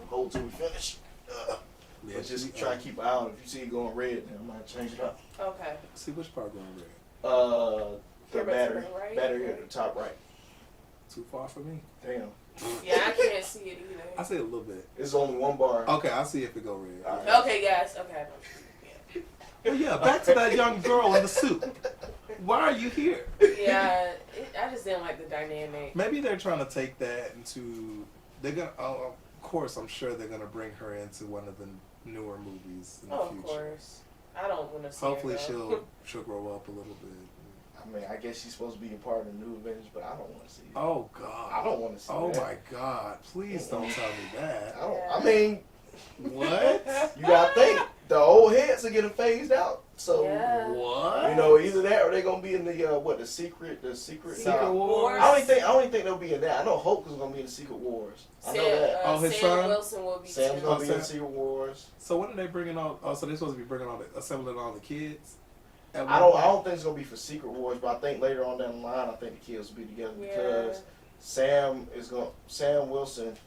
Hold till we finish. Yeah, But just she, try to keep an eye on it. If you see it going red, then I might change it up. Okay. See which part going red? The Your battery. best friend, right? Battery at the top right. Too far for me. Damn. Yeah, I can't see it either. I see it a little bit. It's only one bar. Okay, I'll see if it go red. Alright. Okay, yes. Okay. Well, yeah, back to that young girl in the suit. Why are you here? Yeah, I just didn't like the dynamic. Maybe they're trying to take that into. They're gonna. Of course, I'm sure they're gonna bring her into one of the newer movies in the Oh, future. of course. I don't want to see Hopefully, her, though. she'll grow up a little bit. I mean, I guess she's supposed to be a part of the new Avengers, but I don't want to see it. Oh God! I don't want to see Oh that. my God! Please don't tell me that. I mean, What? you gotta think the old heads are getting phased out. So Yeah. What? you know, either that or they're gonna be in the the secret. Secret Nah. Wars. I don't even think they'll be in that. I know Hulk is gonna be in the Secret Wars. I know that. Oh, his Sam son? Wilson will be Sam's too. gonna be in Sam. the Secret Wars. So when are they bringing on? Oh, so they're supposed to be bringing on assembling all the kids. At I one don't point? think it's gonna be for Secret Wars, but I think later on down the line, I think the kids will be together Yeah. because Sam Wilson's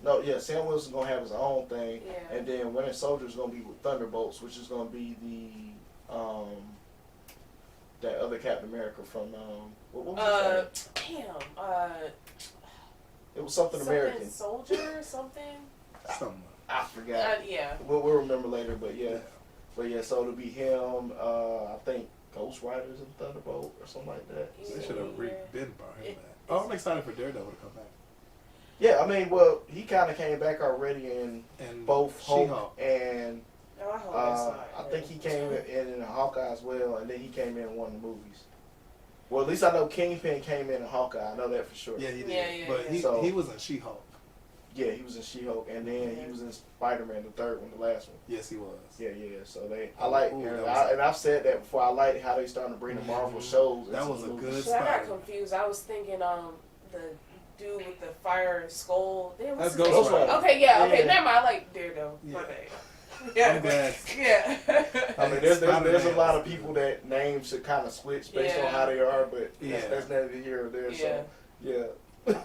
gonna have his own thing, Yeah. and then Winter Soldier's gonna be with Thunderbolts, which is gonna be the that other Captain America from what was his name? Damn. It was something American. Soldier, something. Something. I forgot. Yeah. We'll remember later, but yeah. But yeah, so it'll be him. I think Ghost Riders and Thunderbolt or something like that. They should have been brought him It- back. Oh, I'm excited for Daredevil to come back. Yeah, I mean, well, he kind of came back already in And both Hulk She-Hulk. and Oh, I hope that's not I him. think he came in Hawkeye as well, and then he came in one of the movies. Well, at least I know Kingpin came in Hawkeye. I know that for sure. Yeah, he did. Yeah, but yeah. So- he was in She-Hulk. Yeah, he was in She-Hulk, and then he was in Spider-Man, the third one, the last one. Yes, he was. Yeah. So I like, Ooh, and I've said that before. I like how they starting to bring the Marvel shows. That into was the a movies. good Shit, I got Spider. confused. I was thinking the dude with the fire skull. Damn, what's That's his Ghost name? Rider. Okay, yeah, okay, Yeah. never mind. I like Daredevil. Yeah. My bad. I'm Yeah. glad. Yeah. I mean, there's a Spider-Man lot was of people good. that names should kind of switch based Yeah. on how they are, but Yeah. that's neither here or there. Yeah. So yeah.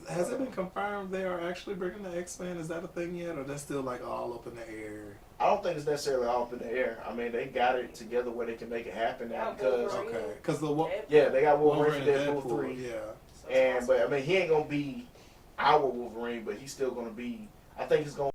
Has it been confirmed they are actually bringing the X-Men? Is that a thing yet, or that's still like all up in the air? I don't think it's necessarily all up in the air. I mean, they got it together where they can make it happen now Yeah, because Wolverine. Okay, because yeah, they got Wolverine Wolverine for and Deadpool 3. Yeah. So And but I mean, he ain't gonna be our Wolverine, but he's still gonna be. I think he's gonna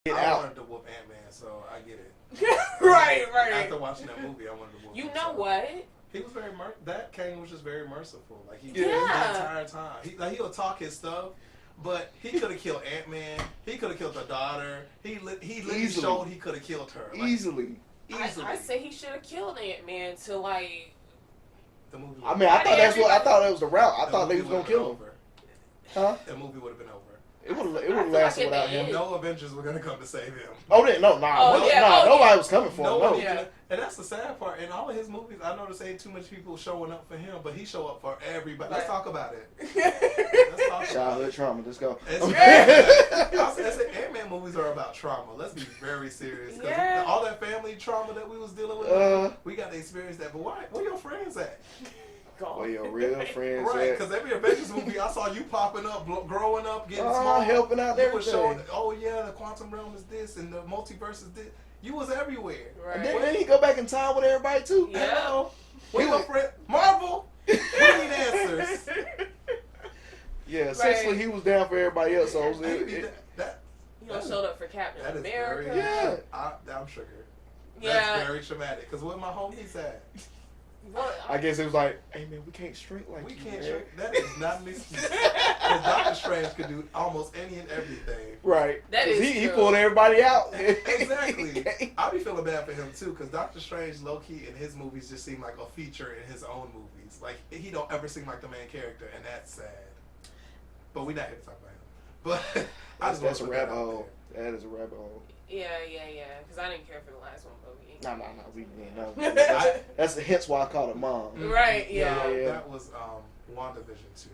Get I out. wanted to whoop Ant-Man, so I get it. right. After watching that movie, I wanted to whoop You him, know so. what? He was very that Kang was just very merciful. Like he Yeah. did the entire time. He'll talk his stuff, but he could have killed Ant-Man. He could have killed the daughter. He literally Easily. showed he could have killed her. Like, Easily. I say he should have killed Ant-Man to like. The movie. I mean, I thought that was the route. I thought they was gonna kill him. over. Huh? The movie would have been over. It would I have feel lasted like without it him. is. No Avengers were gonna come to save him. Oh, Oh, yeah. nobody was coming for him. No. Yeah. And that's the sad part. In all of his movies, I noticed ain't too much people showing up for him, but he show up for everybody. Let's talk about it. Let's talk about Childhood it. trauma. Let's go. I said Ant-Man movies are about trauma. Let's be very serious. 'Cause Yeah. all that family trauma that we was dealing with, we got to experience that. But where your friends at? Where your real friends Right, at? because every Avengers movie I saw you popping up, growing up, getting small. Helping out You was showing, everything. oh yeah, the quantum realm is this and the multiverse is this. You was everywhere. Right. And then he go back in time with everybody too. Yeah. Hello. Where He your was- friend? Marvel. We need answers. Yeah, essentially he was down for everybody else. So Maybe that You know, showed up for Captain is America. very. Yeah. I'm triggered. Yeah. That's very traumatic. Because where my homies at? Well, I guess it was like, hey man, we can't shrink like We you, can't man. shrink. That is not an excuse. Because Doctor Strange could do almost any and everything. Right. That 'Cause is he true. pulled everybody out. Exactly. I be feeling bad for him too, because Doctor Strange, low key, in his movies just seem like a feature in his own movies. Like he don't ever seem like the main character, and that's sad. But we're not here to talk about him. But I just That's a want to put that rabbit out hole. That is a rabbit hole. yeah. Because I didn't care for the last one movie. No, we didn't know. That's hence why I called it mom. there. Right, yeah. Yeah. That was WandaVision too.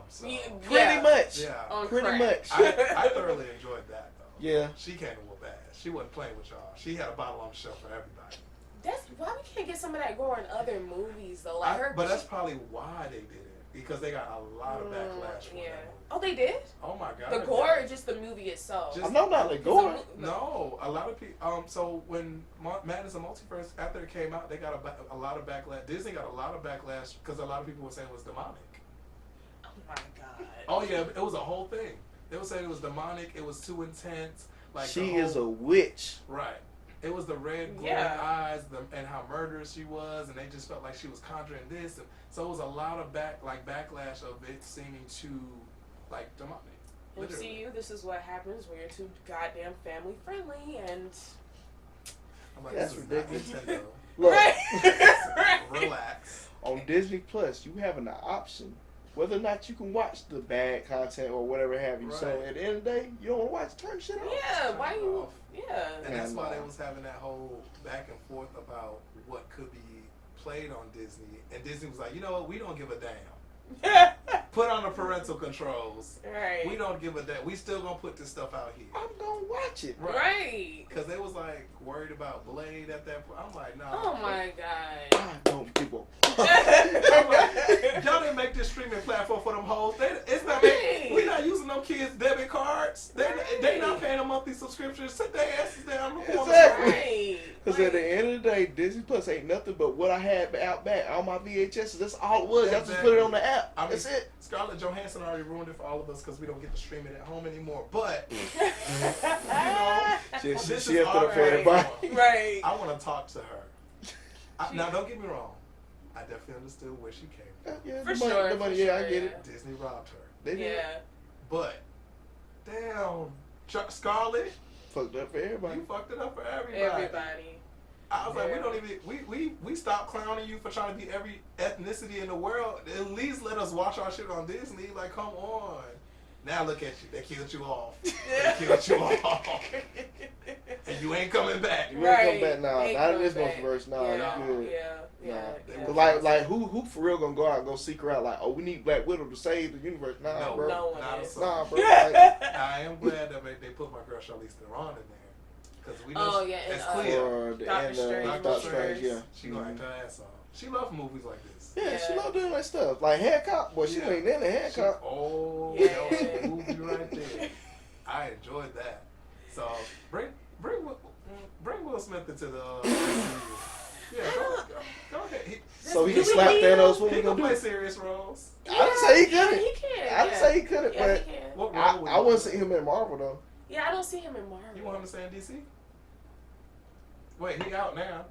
So Pretty much. yeah, On Pretty crack. much. I thoroughly enjoyed that though. Yeah. She came to whoop ass. She wasn't playing with y'all. She had a bottle on the shelf for everybody. That's why we can't get some of that gore in other movies though. Like her. But that's probably why they did it. Because they got a lot of backlash from Yeah. that movie. Oh, they did. Oh my god. The gore or just the movie itself? Just- I know not the gore. No, a lot of people. So when Madness and Multiverse, after it came out, they got a lot of backlash. Disney got a lot of backlash because a lot of people were saying it was demonic. Oh my god. Oh yeah, it was a whole thing. They were saying it was demonic. It was too intense. Like She is a witch. right. It was the red glowing eyes, and how murderous she was, and they just felt like she was conjuring this. And so it was a lot of backlash of it seeming too like demonic. Literally. MCU, this is what happens when you're too goddamn family friendly and. I'm like, That's this is ridiculous. not Nintendo. Look, Right. Relax. on Disney Plus, you having the option whether or not you can watch the bad content or whatever have you. So Right. at the end of the day, you don't want to watch, turn shit off. Yeah, why Turn it you? off. Yeah. And that's why they And, was having that whole back and forth about what could be played on Disney. And Disney was like, you know what, we don't give a damn. Put on the parental controls. Right. We don't give a damn. We still gonna put this stuff out here. I'm going to watch it. Right. Because they was like worried about Blade at that point. I'm like, nah. Oh my god. I don't give a I'm like, y'all didn't make this streaming platform for them hoes. It's not. Right. We not using them kids' debit cards. They Right. not paying a monthly subscription. Sit their asses down. Look on the Exactly. screen. Right. Because at the end of the day, Disney Plus ain't nothing but what I had out back. All my VHSs, that's all it was. Y'all just put it on the app. I mean, That's it. Scarlett Johansson already ruined it for all of us because we don't get to stream it at home anymore. But, She this she is up to the our for everybody. platform. Right. I want to talk to her. Now, don't get me wrong. I definitely understood where she came from. Yeah, For the money, sure, the money, for yeah, I sure, get yeah. it. Disney robbed her. They did. Yeah. But, damn, Scarlett, Fucked up for everybody. you fucked it up for everybody. Everybody. I was like, we Yeah. don't even, we stopped clowning you for trying to be every ethnicity in the world. At least let us watch our shit on Disney. Like, come on. Now look at you. They killed you off. They killed you off. And you ain't coming back. You ain't Right. come back now. Ain't Not in coming this back. multiverse. Nah, Yeah. you good. Yeah. Nah. Yeah. Like who for real gonna go out and go seek her out? Like, oh, we need Black Widow to save the universe. Nah, No, bro. No one not a is. soul. Nah, bro. Like, I am glad that they put my girl Charlize Theron in there. Because we know Oh, yeah, it's and, clear. or the Doctor end Strange. of Doctor Strange, yeah. She gonna act her ass off. She loves movies like this. Yeah, she Yeah. love doing that stuff. Like Hancock, boy, she Yeah. ain't in the Hancock. Oh, Yeah. that was a movie right there. I enjoyed that. So bring Will Smith into the yeah. Go ahead. So he Do can we slap need Thanos. him? What He we can gonna play do? serious roles. I didn't say he Yeah, couldn't. he can. I didn't say he couldn't, Yeah, but he can. What I role would wouldn't see him in Marvel though. Yeah, I don't see him in Marvel. You want him to stay in DC? Wait, he out now.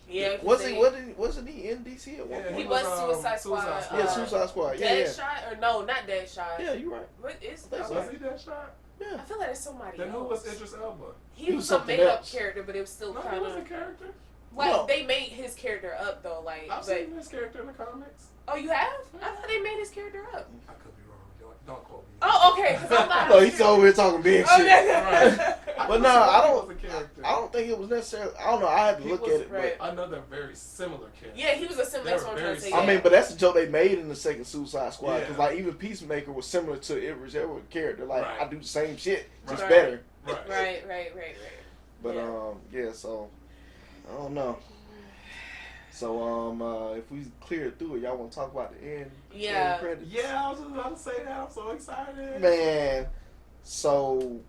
Yeah. Wasn't he in DC at one Yeah, point? He was Suicide Squad. Yeah, Suicide Squad. Yeah, yeah. Deadshot or no, not Deadshot. Yeah, you're right. What is? I think so. Was he that shot? Yeah. I feel like it's somebody Then else. who was Idris Elba? He He was was a something made-up else. character, but it was still No, he kind was a of character. like No. they made his character up though. Like, I've but seen this character in the comics. oh, you have? I thought they made his character up. I could be wrong. Don't quote me. Oh, okay. 'Cause I'm not. No, he's over here talking big shit. Okay. But no, I was a character. don't think it was necessarily. I don't know. I had to He look was at it. right. Another very similar character. Yeah, he was a similar. That's They what were I'm trying to say. very But I mean, but that's the joke they made in the second Suicide Squad. Because Yeah. like even Peacemaker was similar to Idris Elba's character. Like Right. I do the same shit, just Right. better. Right. Right. But Yeah. yeah. So I don't know. So if we clear through it, y'all want to talk about the end? Yeah. End credits? Yeah, I was just about to say that. I'm so excited. Man. So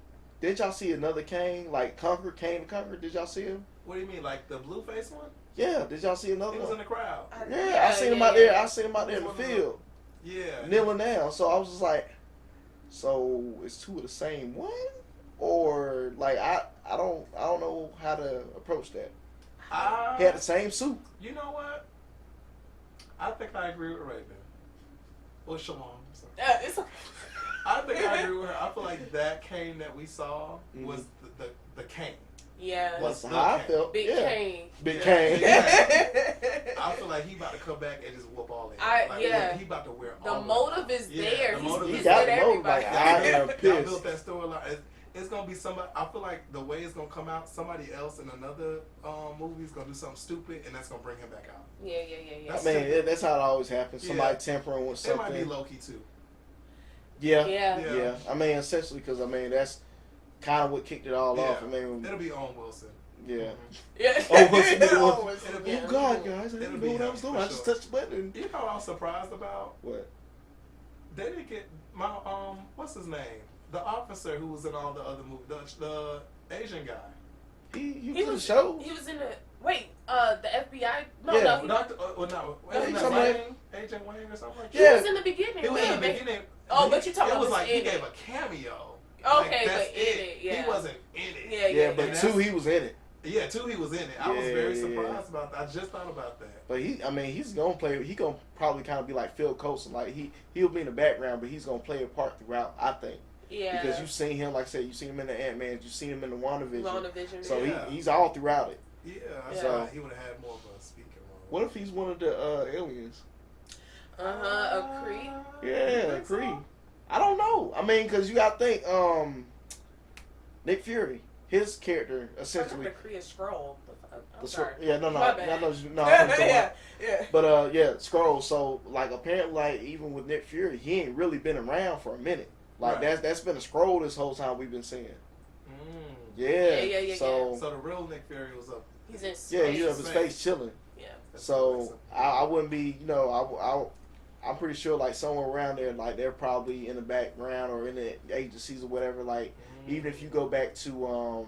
did y'all see another Kang? Like Kang to Conquer? Did y'all see him? What do you mean, like the blue face one? Yeah. Did y'all see another He was in one? the crowd. Yeah, I seen him out there. I seen him out there in the field, Yeah. kneeling down. So I was just like, so it's two of the same one, or like I don't know how to approach that. He had the same suit. You know what? I think I agree with Raven. Or Shalom. Sorry. It's I think I agree with her. I feel like that Kane that we saw was the Kane. yeah. That's the how I Kang. felt. Big yeah. Kang. Big Yeah, Kang. Big I feel like he about to come back and just whoop all in. Yeah. He about to wear The all motive is Yeah, there. the motive He's is with there. He got the motive, everybody. like, I am Y'all pissed. built that storyline. It's gonna be somebody. I feel like the way it's gonna come out, somebody else in another movie is gonna do something stupid, and that's gonna bring him back out. Yeah. I mean, that's how it always happens. Somebody Yeah. tampering with It might be something. Loki too. Yeah. Yeah. Yeah. I mean, essentially, because I mean, that's kind of what kicked it all off. I mean, It'll be Owen Wilson. yeah. Yeah. Oh, Wilson did Oh, one. Wilson, It'll be- yeah. Oh God, guys! I It'll didn't be know what I him, was doing. for I just sure. touched the button. You know what I was surprised about? What? They didn't get my what's his name? The officer who was in all the other movies, the Asian guy. He was in the show. He was in the the FBI. No, Yeah. no. Doctor, no, Yeah, wasn't he's that somebody- Wayne? Agent Wayne or something like that. He Yeah. was in the beginning. He was in the Wait, beginning. Oh, but you talking It about was was like he in gave it. a cameo. Okay, that's but in it, yeah. He wasn't in it. Yeah, Yeah, but And two, that's- he was in it. Yeah, two, he was in it. I was Yeah, very yeah. surprised about that. I just thought about that. But he's gonna play. He gonna probably kind of be like Phil Coulson. Like he'll be in the background, but he's gonna play a part throughout. I think. Yeah. Because you've seen him, like I said, you've seen him in the Ant-Man, you've seen him in the WandaVision. WandaVision. So Yeah. he's all throughout it. Yeah, I Yeah. thought he would have had more of a speaking role. What if he's one of the aliens? A Kree. Yeah, Kree. I don't know. I mean, because you got to think, Nick Fury, his character essentially. The Kree is Skrull. I'm The sorry. Yeah, no. My I bad. know, no. I'm talking yeah. about- Yeah. But yeah, Skrull. So like apparently, like even with Nick Fury, he ain't really been around for a minute. Like Right. that's been a Skrull this whole time we've been seeing. Mm. Yeah. So So the real Nick Fury was up. He's in space. yeah, you have his Space. face chilling. Yeah. So I wouldn't be, I'm pretty sure like somewhere around there, like they're probably in the background or in the agencies or whatever. Like even if you go back to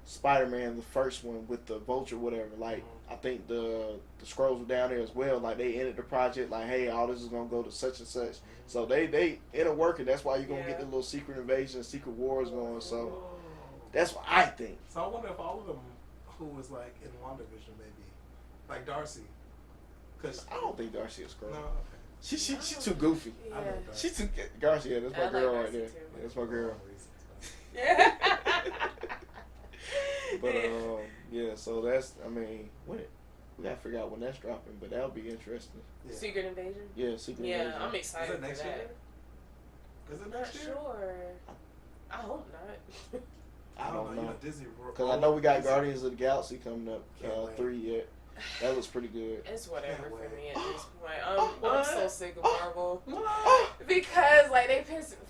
Spider-Man, the first one with the Vulture, whatever. Like I think the Skrulls were down there as well. Like they ended the project. Like hey, all this is gonna go to such and such. So they end up working. That's why you're gonna get the little secret invasion, secret wars going. So that's what I think. So I wonder if all of them who was like in WandaVision maybe, like Darcy, because I don't think Darcy is Skrull. no, She too goofy. I know Yeah. She too Garcia. That's my I like girl right Darcy there. too. That's my girl. Yeah. But yeah. So that's when we gotta figure out when that's dropping. But that'll be interesting. Secret Invasion. Yeah, Secret Yeah, Invasion. I'm Is excited it for next that. year? Is it I'm not next year? sure. I hope not. I don't You know. Disney. Because I know we got Guardians of the Galaxy coming up, Can't wait. 3 yet. That looks pretty good. It's whatever Can't for wait. me at this point. I'm so sick of Marvel. Oh, Because like they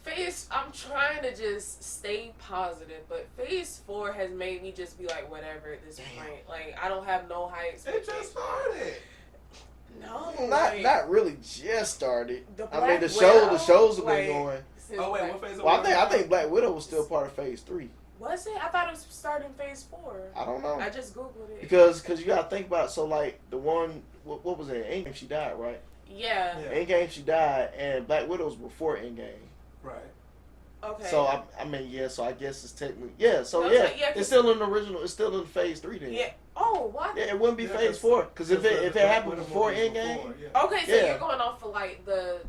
phase I'm trying to just stay positive, but phase 4 has made me just be like whatever at this Damn. point. Like I don't have no high It expectations. just started. No, not really just started. The I mean Black the shows Widow, have like, been going. since Oh wait, Black- what phase? Well, I think Black Widow was still part of Phase 3. was it? I thought it was starting phase 4. I don't know. I just googled it. Because you gotta think about it. So like the one what was it? Endgame she died, right? Yeah. Yeah. Endgame she died, and Black Widow was before Endgame. Right. Okay. So I mean, yeah. So I guess it's technically, yeah. So Okay, yeah, yeah, it's still in the original. It's still in phase 3 then. Yeah. Oh, what? Yeah, it wouldn't be Yeah, phase 4 because if it happened before Endgame, Okay, so Yeah. you're going off of like the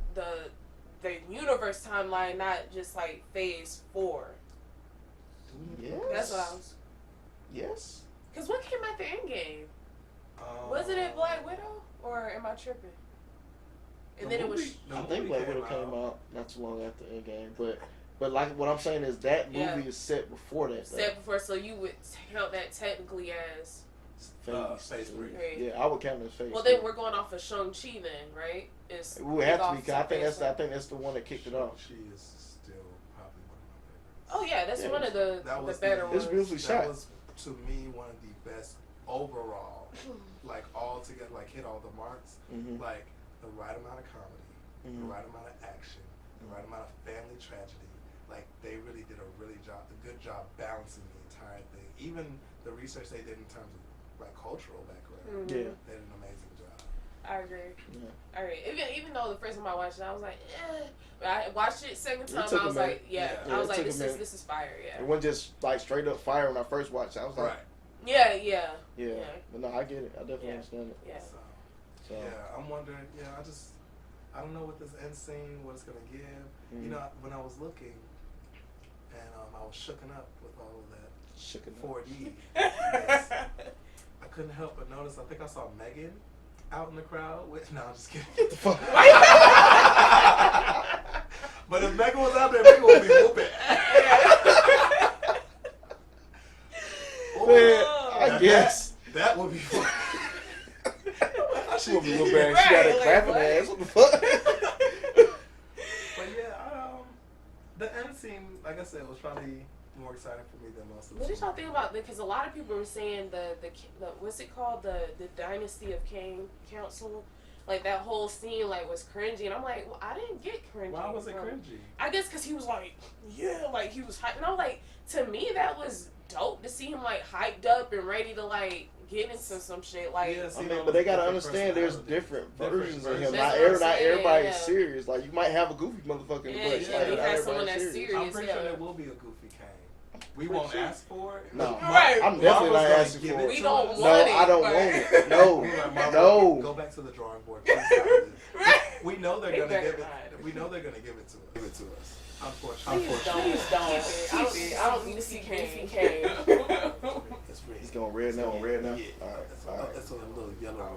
universe timeline, not just like phase 4. yes, That's what I was. yes. Cause what came after Endgame? Wasn't it Black Widow, or am I tripping? And then it was. I think Black Widow came out not too long after Endgame, but like what I'm saying is that movie is set before that. Set before, so you would count that technically as phase 3. Yeah, I would count it as phase. Well, then we're going off of Shang-Chi then, right? It would have to be because I think that's the one that kicked it off. She is still probably one of my favorites. Oh yeah, that's one of the better ones. It's beautifully shot. That was to me one of the best overall, like all together, like hit all the marks, like the right amount of comedy, the right amount of action, the right amount of family tragedy. Like they really did a good job balancing the entire thing. Even the research they did in terms of like cultural background, they did an amazing job. I agree. Yeah. I agree. Even though the first time I watched it, I was like, But I watched it second time. I was like, I was like, this is fire. Yeah. It wasn't just like straight up fire when I first watched it. I was like, Yeah. But no, I get it. I definitely understand it. Yeah. So I'm wondering. I don't know what this end scene, what it's gonna give. You know, when I was looking, and I was shooken up with all of that 4D. I couldn't help but notice. I think I saw Megan out in the crowd with. No, I'm just kidding. Get the fuck. But if Megan was out there, Megan would be whooping. Man, I guess that would be fun. She would be whooping. She got a clapping ass. What the fuck? But the end scene, like I said, was probably more exciting for me than most of the. What did y'all think about? Because a lot of people were saying the what's it called, the Dynasty of Kang Council, like that whole scene like was cringy, and I'm like, well, I didn't get cringy. Why was it cringy? I guess because he was like, like he was hyped, and I'm like, to me that was dope to see him like hyped up and ready to like get into some shit. Like, I mean, but they gotta understand there's different versions of him. Not everybody's serious. Like you might have a goofy motherfucker in the bush. You have someone that's serious. I'm pretty sure there will be a goofy Kang. We won't ask for it. No, right. I'm definitely not asking for it. We don't want no, it. I don't want it. No. Go back to the drawing board. Right. We know they're gonna give it. We know they're gonna give it to us. Unfortunately. Please don't. I don't need to see Kang. He's going red now. Yeah. All right. That's a little yellow.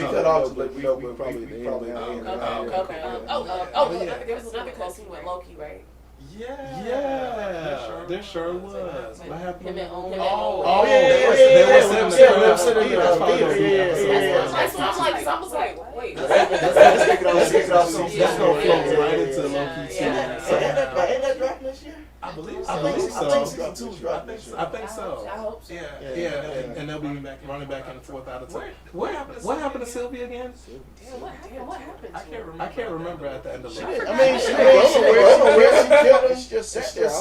Cut off. We probably. There was another close scene with Loki, right? Yeah. There sure was. What happened? Him and Owen. That's what I'm like. I was like, wait. Let's go flow right into Loki too. Ain't that dropping this year? I believe so. I think so. I hope so. Yeah. And they'll be running back and forth out of time. What happened to Sylvia again? Damn, what happened? I can't remember at the end of Loki. I mean, she where she killed him. She just sat there. I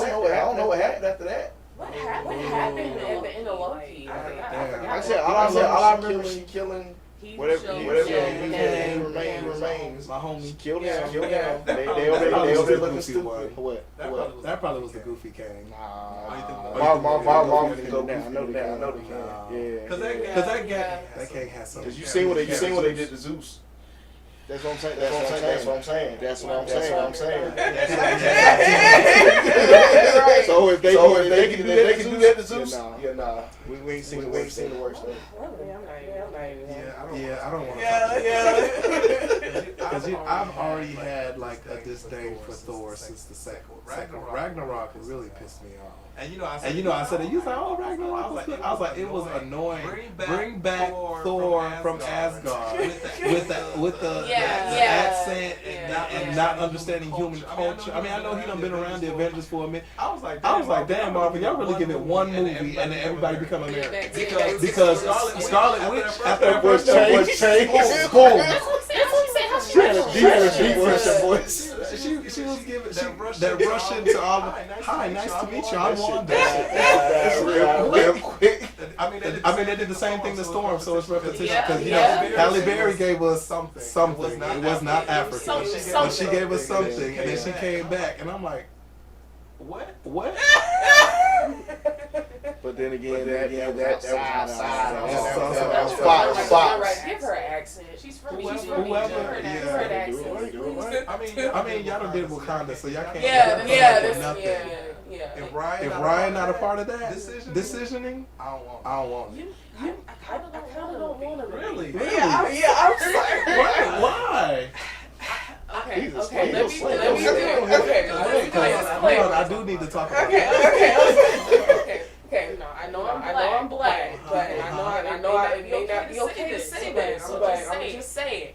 don't know what happened after that. What happened at the end of Loki? I said, all I remember, she killing whatever he remains. My homie Killed him. They over there looking stupid. What? That probably was the goofy Kang. Marvel can go down. I know they can. Yeah. Because that Kang has something. Because you seen what they did to Zeus. That's what I'm saying. So if they can do that to Zeus, we ain't seen the worst though. I don't want to. Because I've already had like a disdain for Thor since the second. Ragnarok really pissed me off. And you know, I said it. You said, "Oh, Ragnarok was good." I was like, it was annoying. Bring back Thor from Asgard with the accent and not understanding human culture. I mean, I know he done been around the Avengers for a minute. I was like, damn, Marvel, y'all really give it one movie and then everybody become American because Scarlet Witch after her first change, boom. That's what I'm saying. How deep Russian voice. She was giving that Russian to all the. Hi, nice to meet you. I'm Wanda. That's real quick. I mean, they did the same thing to Storm, so it's repetition. Because Halle Berry gave us something. It was not African. But she gave us something, and then she came back, and I'm like, what? But then again, that was outside. Give her an accent. She's from Egypt. Whoever, Give her an accent. I mean, y'all done did Wakanda, so y'all can't. Yeah. If Ryan not a part of that decisioning, I don't want it. I kind of don't want to. Really? Yeah, I'm sorry. Why? Okay. Let me I do need to talk about it. Okay. No, I know I'm black, but I know I may not be okay to say this, but I'm just saying.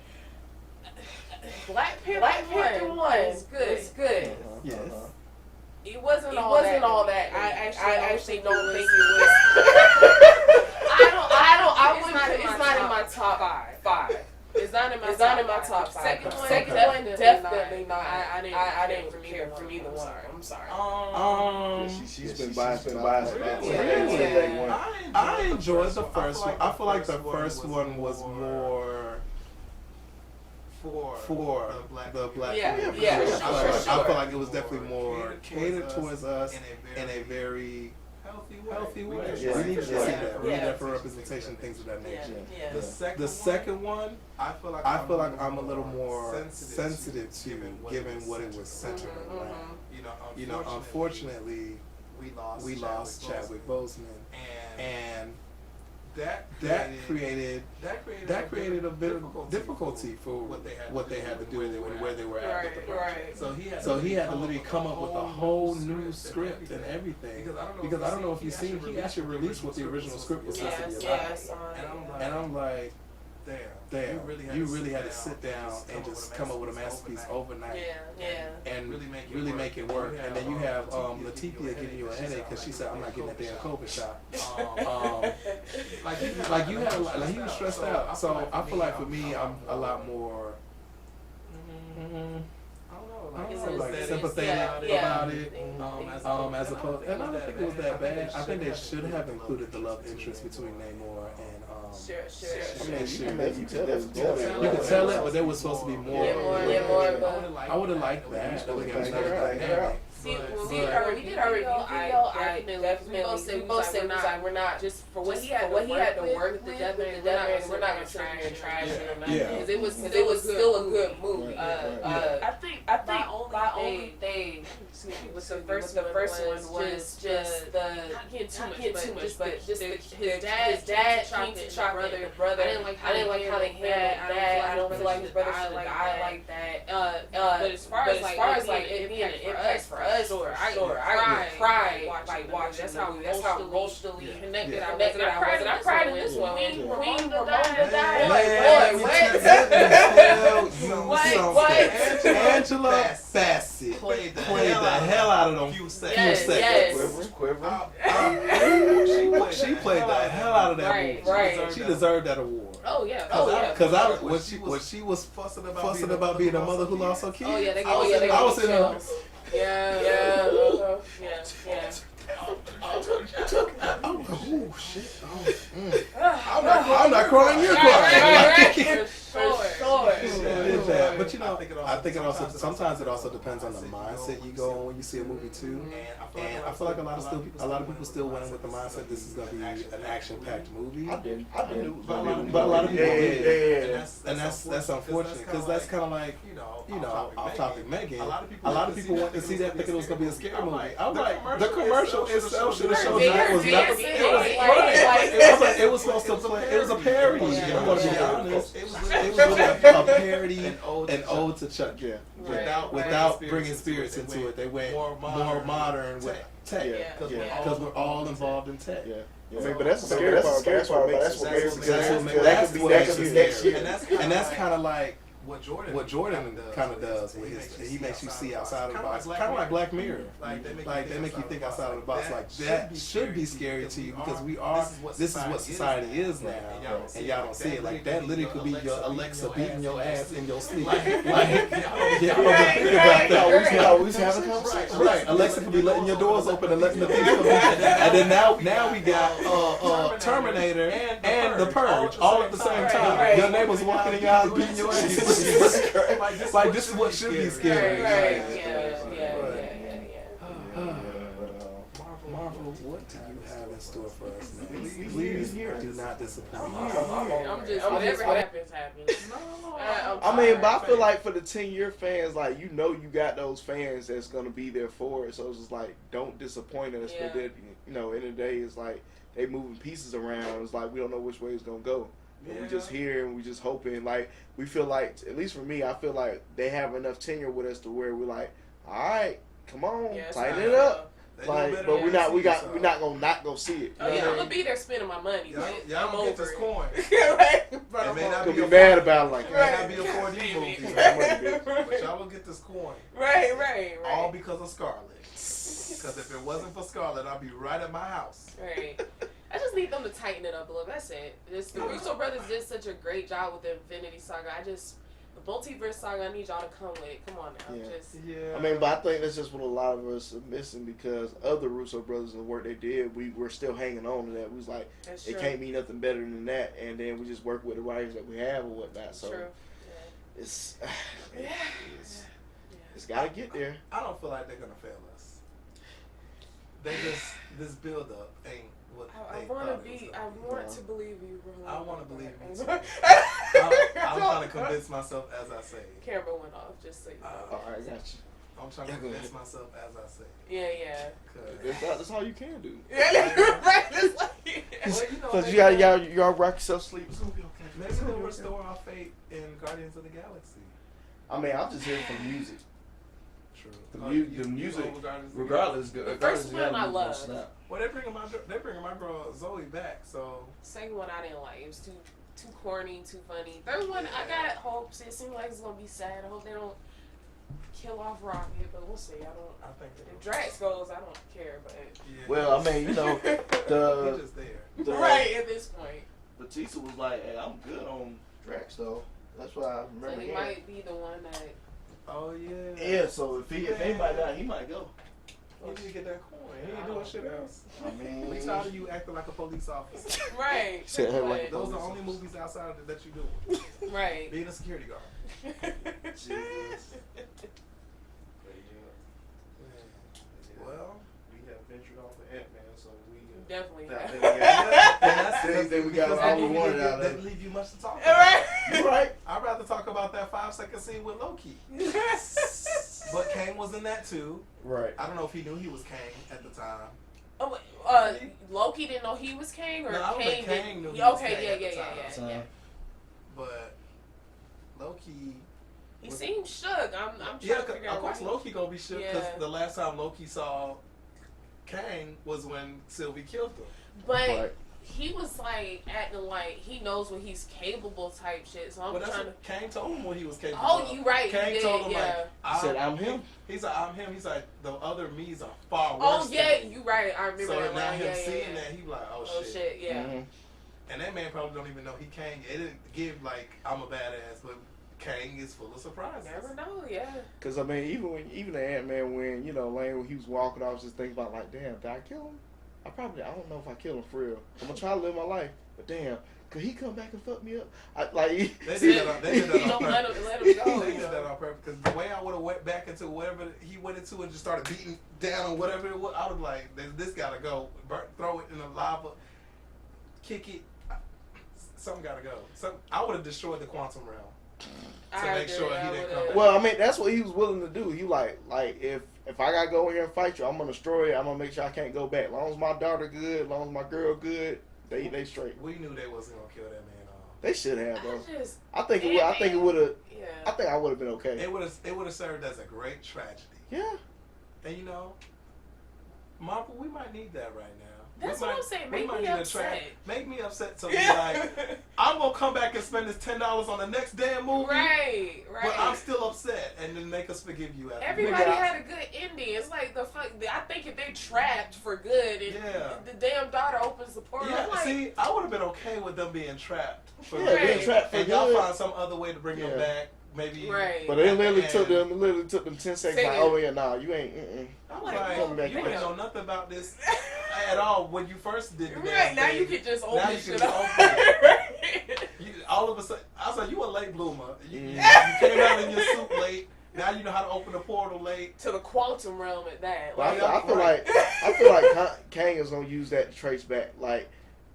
Black Panther 1 is good. Yes. It wasn't all that. I actually don't think it was. It's not in my top five. It's not in my top five. Second one, definitely not. I didn't care for either one. I'm sorry. She's been biased. I enjoyed the first one. I feel like the first one was more for the black community. I feel like it was definitely more catered towards us in a very healthy way. Yeah. We need to see that. We need that for representation, things of that nature. The second one, I feel like I'm a little more sensitive to given what it was centered around. You know, unfortunately, we lost Chadwick Boseman, and that created a bit of difficulty for what they had to do and where they were at with the project. So he had to literally come up with a whole new script and everything. Because I don't know if you've seen, he actually released what the original script was supposed to be about. And I'm like, damn, you really had to sit down and just come up with a masterpiece overnight and really make it work. And then you have Latifah giving you a headache because she said, I'm not getting that damn COVID shot. Like you had, like he was stressed out. So I feel like for me, I'm a lot more, like sympathetic about it, as opposed. And I don't think it was that bad. I think they should have included the love interest between Namor and. Sure. I mean, you could tell it, but there was supposed to be more. I would have liked that. See, when we did our review video, I definitely we both said we're not just for what he had to work together. We're not gonna try and trash it or nothing because it was still a good movie. I think my only thing with the first one was just the not getting too much, but just his dad came to chocolate brother. I didn't like how they handled that. I don't feel like his brother should die like that. But as far as like it being an impact for us, I cried like watching. That's how emotionally connected I was. And I cried in this one. When Ramona died. Wait. Angela Bassett played the hell out of them few seconds. She played the hell out of that movie. Right. She deserved that award. Oh yeah. Because when she was fussing about being a mother who lost her kid. I was in there. Yeah. Oh shit! I'm not crying. You're crying. For sure. But you know, I think it also sometimes it also depends on the mindset you go on when you see a movie too. And I feel like a lot of people still went in with the mindset this is gonna be an action-packed movie. I did. But a lot of people did. And that's unfortunate because that's kind of like you know, off topic Megan. A lot of people went to see that thinking it was gonna be a scary movie. I'm like, the commercial itself should have shown that it was not. It was supposed to play. It was a parody. I'm gonna be honest. It was really a parody, an ode to Chuck. Yeah. Without bringing spirits into it, they went more modern with tech. Because we're all involved in tech. Yeah. I mean, but that's the scary part. That's what makes it scary. And that's kind of like what Jordan kind of does with his, he makes you see outside of the box, kind of like Black Mirror. Like they make you think outside of the box. Like that should be scary to you because this is what society is now, and y'all don't see it. Like that literally could be your Alexa beating your ass in your sleep. Like y'all don't think about that. We have a conversation. Right, Alexa could be letting your doors open and letting the things come in. And then now we got Terminator and The Purge all at the same time. Your neighbor's walking in your house beating your ass. Like this is what should be scary. Right. Marvel, what do you have in store for us next? Please do not disappoint. I'm just whatever happens. I mean, but I feel like for the 10-year fans, like you got those fans that's gonna be there for it. So it's just like don't disappoint us. But then, end of the day, it's like they moving pieces around. It's like we don't know which way it's gonna go. And we just here and we just hoping. Like we feel like, at least for me, I feel like they have enough tenure with us to where we're like, all right, come on, tighten it up. Like, but we're not gonna not go see it. Oh yeah, I'm gonna be there spending my money. Y'all gonna get this coin. Right. It may not be mad about it like that. It may not be a 4D movie, but y'all will get this coin. Right. All because of Scarlett. Because if it wasn't for Scarlett, I'd be right at my house. Right. I just need them to tighten it up a little. That's it. The Russo brothers did such a great job with the Infinity Saga. The multiverse saga, I need y'all to come with it. Come on now. I mean, but I think that's just what a lot of us are missing because of the Russo brothers and the work they did. We're still hanging on to that. We was like, it can't be nothing better than that. And then we just work with the writers that we have and whatnot. So it's got to get there. I don't feel like they're going to fail us. This build up ain't what I want to believe you, bro. I want to believe you too. I'm trying to convince myself as I say it. Camera went off, just so you know. Alright, got you. I'm trying to convince myself as I say it. Yeah. That's all you can do. Because y'all rock yourself sleep. It's gonna be okay. Maybe they'll restore our faith in Guardians of the Galaxy. I mean, I'm just here for music. True. The music, regardless, the first one I loved. Well, they're bringing my girl Zoe back. So second one I didn't like. It was too corny, too funny. Third one I got hopes. It seems like it's gonna be sad. I hope they don't kill off Rocket, but we'll see. I think if Drax goes, I don't care. But well, I mean, he's just there. Right at this point. Batista was like, "Hey, I'm good on Drax, though." That's why I remember. So he might be the one that. Oh yeah. Yeah. So if anybody die, he might go. You need to get that coin. He ain't doing shit else. I mean, we tired of you acting like a police officer. Right. Those are the only movies outside of that you do. Right. Being a security guard. Jesus. Well, we have ventured off of Ant-Man, so we definitely. We got all we wanted out of it. Doesn't leave you much to talk about. Right. You're right. I'd rather talk about that 5-second scene with Loki. But Kang was in that too. Right. I don't know if he knew he was Kang at the time. Oh, Loki didn't know he was Kang, or no, Kang knew he was was Kang yeah. But Loki. He seemed shook. I'm trying to figure out. Of course, Loki gonna be shook because the last time Loki saw Kang was when Sylvie killed him. But he was like acting like he knows what he's capable type shit. So I'm trying to. Kang told him what he was capable. Oh, you right. Kang told him he said, "I'm him." He's like, "I'm him." He's like, "The other me's are far worse." Oh yeah, you right. I remember so that. So now him seeing that, he like, "Oh shit." Yeah. Mm-hmm. And that man probably don't even know he Kang. It didn't give like I'm a badass, but Kang is full of surprises. Never know, yeah. Because I mean, even the Ant-Man when Lane when he was walking, I was just thinking about like, damn, did I kill him? I don't know if I killed him for real. I'm gonna try to live my life, but damn, could he come back and fuck me up? They did that on purpose. Let him go. They did that on purpose because the way I would have went back into whatever he went into and just started beating down on whatever it was, I would like, this gotta go. Throw it in the lava, kick it. Something gotta go. I would have destroyed the quantum realm. To make sure he didn't come back. Well, I mean, that's what he was willing to do. He like if I gotta go in here and fight you, I'm gonna destroy it. I'm gonna make sure I can't go back. As long as my daughter good, as long as my girl good, they straight. We knew they wasn't gonna kill that man off. They should have though. I think it would have. Yeah. I think I would have been okay. It would have served as a great tragedy. Yeah. And Marvel, we might need that right now. That's what I'm saying. Make me upset. Make me upset so be like, I'm gonna come back and spend this $10 on the next damn movie. Right. and then make us forgive you. After Everybody had a good ending. It's like the fuck. I think if they're trapped for good, and the damn daughter opens the portal. Yeah, like, see, I would have been okay with them being trapped. For being trapped for and y'all good. find some other way to bring them back. Maybe. Right. But it literally took them 10 seconds. Like, oh yeah, nah, you ain't. I'm like, like, you didn't know nothing about this at all when you first did the right now thing. you can just open Now you shit can up. just open it. All of a sudden, I was like, you a late bloomer. You came out in your suit late. Now you know how to open the portal late To the quantum realm at that. But Like, I feel like Kang is gonna use that to trace back, like,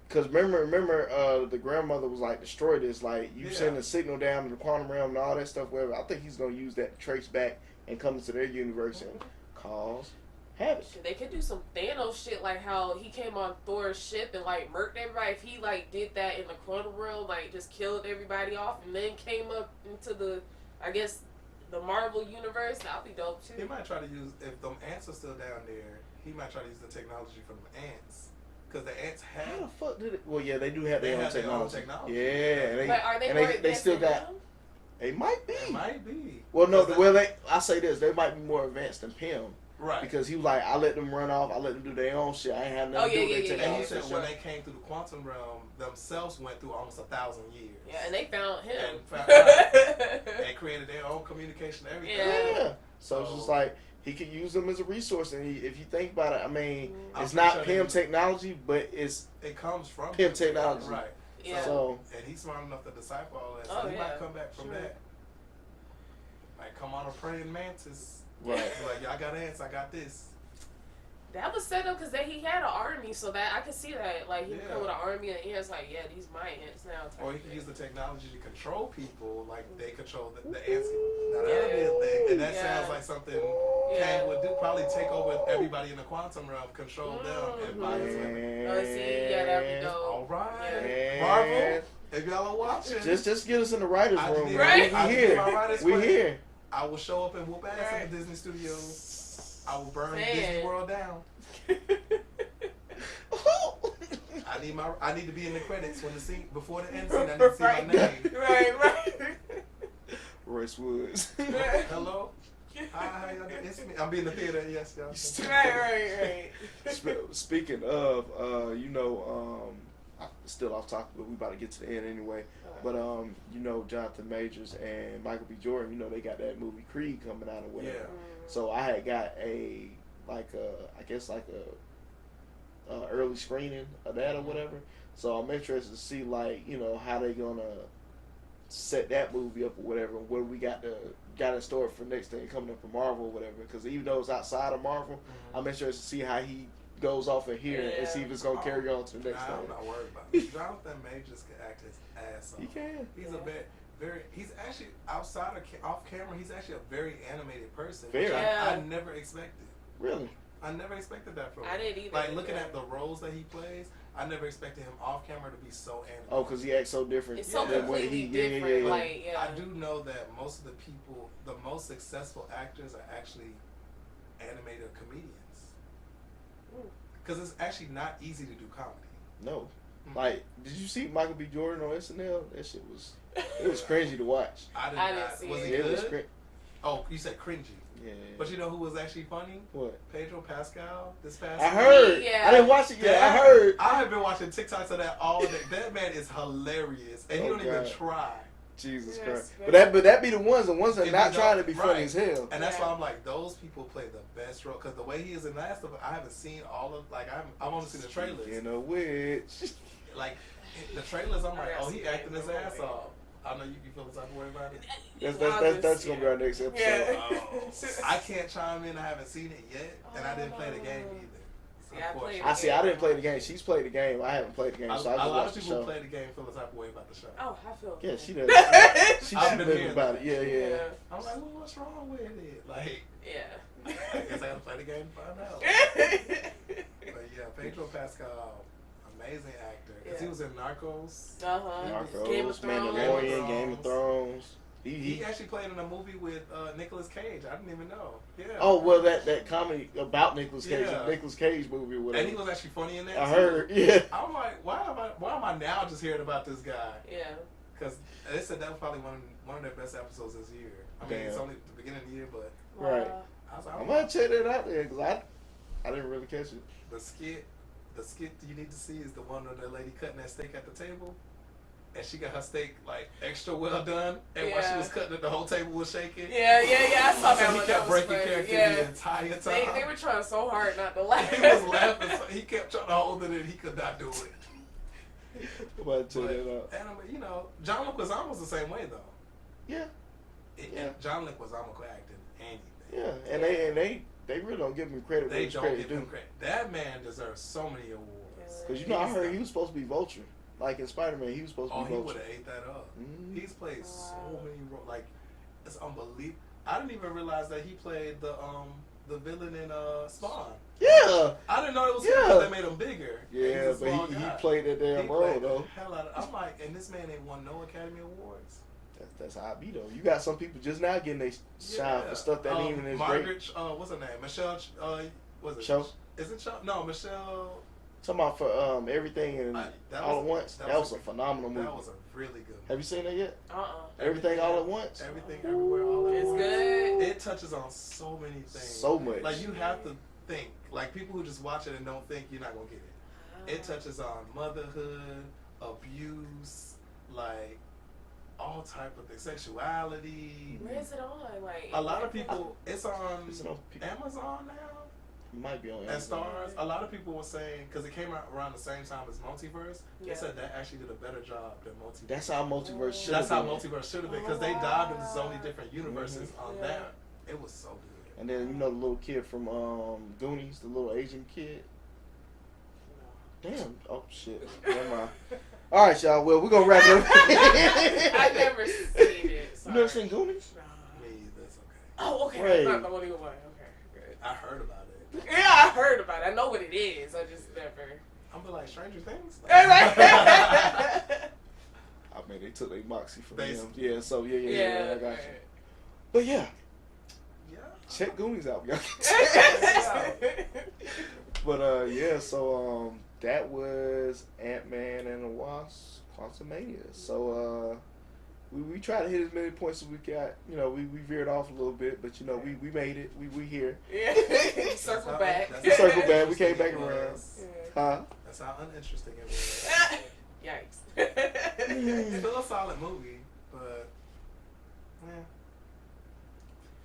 cause remember, the grandmother was like, destroy this, like, you send a signal down to the quantum realm and all that stuff. Whatever. I think he's gonna use that to trace back and come into their universe and cause havoc. they could do some Thanos shit, like how he came on Thor's ship and like murked everybody. If he like did that in the quantum realm, like just killed everybody off and then came up into the, I guess, the Marvel universe, that'd be dope too. He might try to use, if them ants are still down there, he might try to use the technology from the ants. Because the ants have. How the fuck did it? Well, yeah, they do have their own technology. Yeah, and But are they more they still advanced got. than him? They might be. It might be. Well, no. I say this. They might be more advanced than Pym. Right. Because he was like, I let them run off. I let them do their own shit. I ain't have nothing to do with their And technology. he said when they came through the quantum realm, themselves went through almost 1,000 years. Yeah, and they found him. And created their own communication, everything. Yeah. So it's just like, he could use them as a resource. And if you think about it, I mean, I'm it's pretty not sure Pym technology, but it comes from Pym technology. Right. Yeah. So, and he's smart enough to decipher all that. So Oh, he yeah. might come back from that. Like, come on a praying mantis. right. Like, y'all got ants, I got this. That was set up because he had an army, so that I could see that. Like, he would Yeah. come with an army of ants, like, yeah, these my ants now. type Or he of can thing. use the technology to control people, like they control the ants. Now that'd be a thing. And that sounds like something Kang would do. Probably take over everybody in the quantum realm, control them, and bind his women. Oh, see, yeah, that'd be dope. All right. Man. Marvel, if y'all are watching, Just get us in the writers' I room. did- Right. I We did my here. writers' We credit. here. I will show up and whoop ass Right. at the Disney Studios. I will burn Man. Disney World down. I need to be in the credits when the scene before the end scene. I need to see my name. Right. Royce Woods. Hello. Hi, how y'all doing? It's me. I'll be in the theater. Yes, y'all. Right. Speaking of, still off topic, but we about to get to the end anyway. But Jonathan Majors and Michael B. Jordan, they got that movie Creed coming out or whatever. Yeah. So I had got a early screening of that or whatever. So I'm interested to see how they gonna set that movie up or whatever. What we got in store for next thing coming up for Marvel or whatever. Because even though it's outside of Marvel, I'm interested to see how he goes off of here and see if it's gonna carry on to the next thing. I'm not worried about it. Jonathan Majors can act his ass off. He can. He's a very. He's actually outside of off camera. He's actually a very animated person. Very. Which Yeah. I never expected. Really? I never expected that from him. I didn't either. Like looking at the roles that he plays, I never expected him off camera to be so animated. Oh, because he acts so different. It's so than what completely he, different. yeah. Like, yeah. I do know that most of the people, the most successful actors are actually animated comedians. Because it's actually not easy to do comedy. No. Like, did you see Michael B. Jordan on SNL? That shit was cringy to watch. I did I not. didn't see Was it. he It was good? Oh, you said cringy. Yeah. But you know who was actually funny? What? Pedro Pascal. This past I week. heard. Yeah. I didn't watch it yet. I heard. I have been watching TikToks of that all day. That man is hilarious, and he Oh, don't even God. try. Jesus Yes, Christ. man. But that be the ones that If not you trying to don't- be funny right. as hell. And that's Yeah. why I'm like, those people play the best role. Because the way he is in Last of Us, I haven't seen all of, like, I've only seen the trailers. You know which. Like, the trailers, I'm I like, gotta oh, see he that acting his real ass quick. off. I know you feel the type of way about it. That's gonna be our next episode. Yeah. Oh, I can't chime in. I haven't seen it yet, and I didn't play the game either. See, I played Unfortunately. I didn't play the game. She's played the game. I haven't played the game, A so I just lot of watched the people who show. play the game feel the type of way about the show. Oh, I feel. Yeah, she does. She I've been been hearing about it. that. Yeah. I'm like, well, what's wrong with it? Like, Yeah. I guess I gotta play the game to find out. But yeah, Pedro Pascal, amazing actor. Because he Yeah. was in Narcos. Narcos, Game of Thrones. Mandalorian, Game of Thrones. He actually played in a movie with Nicolas Cage. I didn't even know. Yeah. Oh well, that comedy about Nicolas Cage, Yeah. the Nicolas Cage movie or whatever. And he was actually funny in that. I too. heard. Yeah. I'm like, why am I now just hearing about this guy? Yeah. because they said that was probably one of their best episodes this year. I mean, it's Damn. only the beginning of the year, but Right. I was like, I'm gonna check that out there because I didn't really catch it. the skit you need to see is the one of the lady cutting that steak at the table, and she got her steak like extra well done, and while she was cutting it, the whole table was shaking. Yeah, I saw that So one. he That kept was breaking funny. character Yeah. the entire time. They were trying so hard not to laugh. He was laughing. So he kept trying to hold it, and he could not do it. I'm gonna check that out. And you know, John Leguizamo was the same way though. Yeah. John Leguizamo could act in anything. Yeah, and they really don't give him credit. They where don't credit give due. him credit. That man deserves so many awards. Because I heard he was supposed to be Vulture. Like in Spider-Man, he was supposed to be he Vulture. would have ate that up. Mhm. He's played so many roles. Like, it's unbelievable. I didn't even realize that he played the villain in Spawn. Yeah. I didn't know it was him because they made him bigger. Yeah, He's a but small he guy. played that damn He role played the though. hell out of, I'm like, and this man ain't won no Academy Awards. That's how I be though. You got some people just now getting they shine for stuff that ain't even is Margaret, great. what's her name? Michelle. Was it? Cho? Is it Cho? No, Michelle. Talking about for everything and all at once. That was a phenomenal movie. That was a really good movie. Have you seen that yet? Uh-uh. Everything all at once. Everything everywhere all at It's once. good. It touches on so many things. So much. Like you have to think. Like people who just watch it and don't think, you're not gonna get it. It touches on motherhood, abuse, like all type of things, sexuality. Where is it on? Like A lot of people. It's on It's on Amazon now. It might be on And Amazon. Stars, a lot of people were saying, because it came out around the same time as Multiverse, they said that actually did a better job than Multiverse. That's how Multiverse should That's have how been. Multiverse should have been, because they dived into so many different universes on that. It was so good. And then you know the little kid from Goonies, the little Asian kid. Damn. Oh shit. Never mind. All right, y'all. Well, we're gonna wrap it up. I've never seen it. You Sorry. never seen Goonies? Nah. Me, that's okay. Oh, okay. Right. I'm not the only one. Okay, good. I heard about it. Yeah, I heard about it. I know what it is. I just never. I'm like, Stranger Things? I mean, they took their moxie from him. Basically. Yeah. So yeah. I got you. right. But yeah, Yeah. check Goonies out, y'all. Yeah. But yeah, so that was Ant-Man and the Wasp, Quantumania. So we tried to hit as many points as we got. You know, we veered off a little bit, but you know, we made it. We here. Yeah. Circle back. We circled back. We came back around. Huh? That's how uninteresting it was. Yikes. It's still a solid movie, but yeah.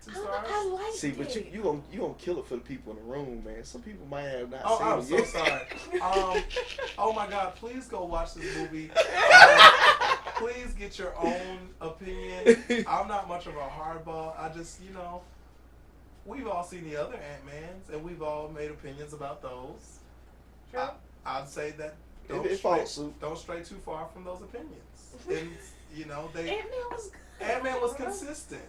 2 stars. I like See, it. but you gonna kill it for the people in the room, man. Some people might have not Oh, seen I'm it so yet. sorry. Oh my God! Please go watch this movie. Please get your own opinion. I'm not much of a hardball. I just, you know, we've all seen the other Ant-Mans, and we've all made opinions about those. True. I'd say that It follows suit. don't stray too far from those opinions. And you know, Ant-Man was good. Ant-Man was consistent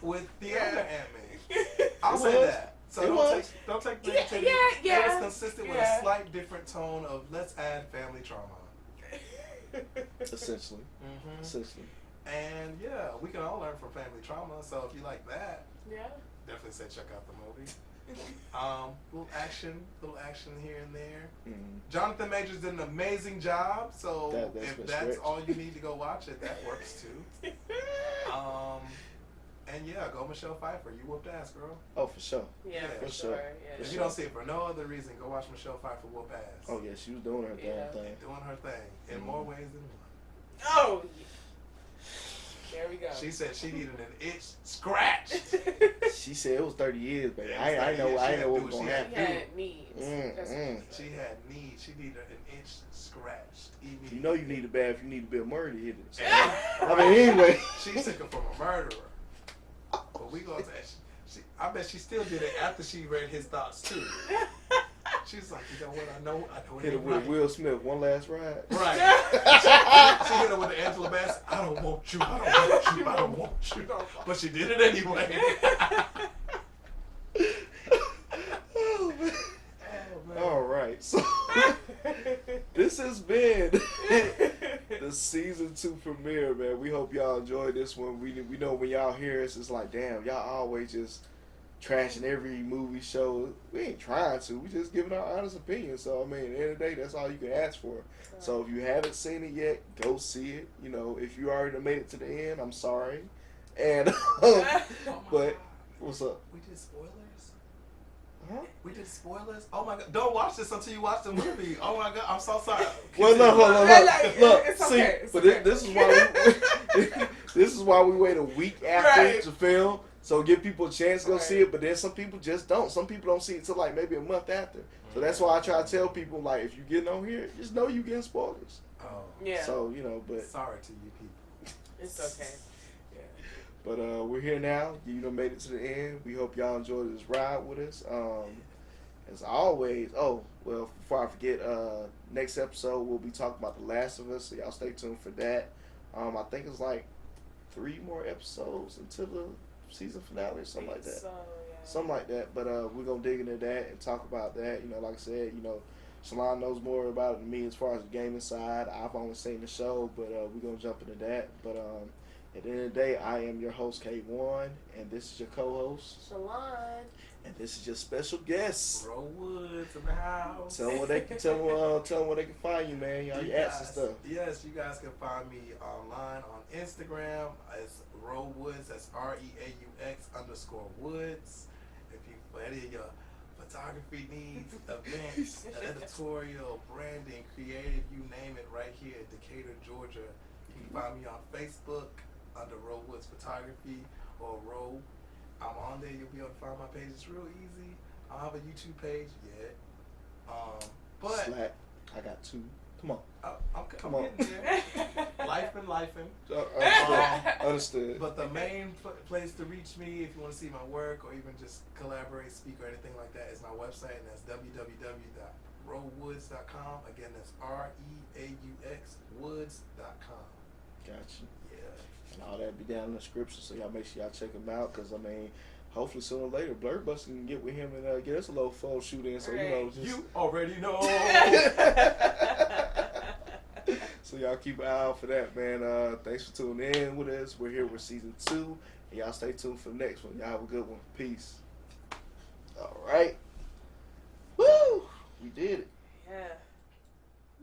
with the other Ant-Man. I'll It say was. that. So It don't take Yeah, negativity. yeah. It was consistent with a Yeah. slight different tone of let's add family trauma. Essentially. Mm-hmm. Essentially. And yeah, we can all learn from family trauma. So if you like that, Yeah. definitely say check out the movie. Little action here and there. Mm-hmm. Jonathan Majors did an amazing job. So That's if been that's stretched. all you need to go watch it, that works too. And yeah, go Michelle Pfeiffer. You whooped ass, girl. Oh, for sure. Yeah, For for sure. sure. Yeah. If you don't see it for no other reason, go watch Michelle Pfeiffer whoop ass. Oh yeah, she was doing her Yeah. damn thing. Doing her thing in more ways than one. Oh. There we go. She said she needed an itch scratched. She said it was 30 years, baby. Yeah, I it know was 30 years. what was She gonna had She happen. had needs. That's what She had needs. She needed an itch scratched. Immediately. You know you need a bad if you need a Bill Murray to hit it. So, Yeah. I mean, anyway. She took it from a murderer. But we gonna say I bet she still did it after she read his thoughts too. She's like, you know what? I know it Hit it ain't with right. Will Smith, one last ride. Right. She hit it with the Angela Bassett. I don't want you. I don't want you. I don't want you. But she did it anyway. Oh, man. Oh, man. All right, so this has been the season 2 premiere, man. We hope y'all enjoyed this one. We know when y'all hear us, it's like, damn, y'all always just trashing every movie show. We ain't trying to. We just giving our honest opinion. So I mean, at the end of the day, that's all you can ask for. So if you haven't seen it yet, go see it. You know, if you already made it to the end, I'm sorry. And Oh but God. what's up? We did spoilers. Huh? We did spoilers. Oh my God! Don't watch this until you watch the movie. Oh my God! I'm so sorry. Well, look, look. It's See, okay, it's but okay. this is why this is why we wait a week after Right. to film, so give people a chance to go Right. see it. But then some people just don't. Some people don't see it till like maybe a month after. So that's why I try to tell people like, if you getting on here, just know you getting spoilers. Oh. Yeah. So you know, but Sorry to you people. It's okay. but we're here now. You know, made it to the end. We hope y'all enjoyed this ride with us. As always, oh well, before I forget, next episode we'll be talking about The Last of Us, so y'all stay tuned for that. I think it's like 3 more episodes until the season finale or something like that. So, yeah. Something like that. But we're gonna dig into that and talk about that. You know, like I said, you know, Shalon knows more about it than me as far as the gaming side. I've only seen the show, but we're gonna jump into that. But at the end of the day, I am your host K1, and this is your co-host, Shalon. and this is your special guest. Reaux Woods in the house. Tell them where they can tell them where they can find you, man. Y'all your apps and stuff. Yes, you guys can find me online on Instagram. It's Reaux Woods. That's REAUX_Woods. If you for any of your photography needs, events, editorial, branding, creative, you name it, right here in Decatur, Georgia. You can find me on Facebook under Reaux Woods Photography or Reaux. I'm on there. You'll be able to find my page. It's real easy. I don't have a YouTube page yet. But Slack. I got 2. Come on. I'm Come on. getting there. Lifing. Understood. But the main place to reach me if you want to see my work or even just collaborate, speak, or anything like that is my website, and that's www.reauxwoods.com. Again, that's REAUX Woods.com. Gotcha. Yeah. And all that be down in the description, so y'all make sure y'all check him out. Cause I mean, hopefully sooner or later, Blerd Buster can get with him and get us a little photo shoot in. So you know, just You already know. so y'all keep an eye out for that, man. Thanks for tuning in with us. We're here with season 2, and y'all stay tuned for the next one. Y'all have a good one. Peace. All right. Woo! We did it. Yeah.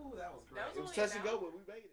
Ooh, that was great. That It was only touch an and go, hour. but we made it.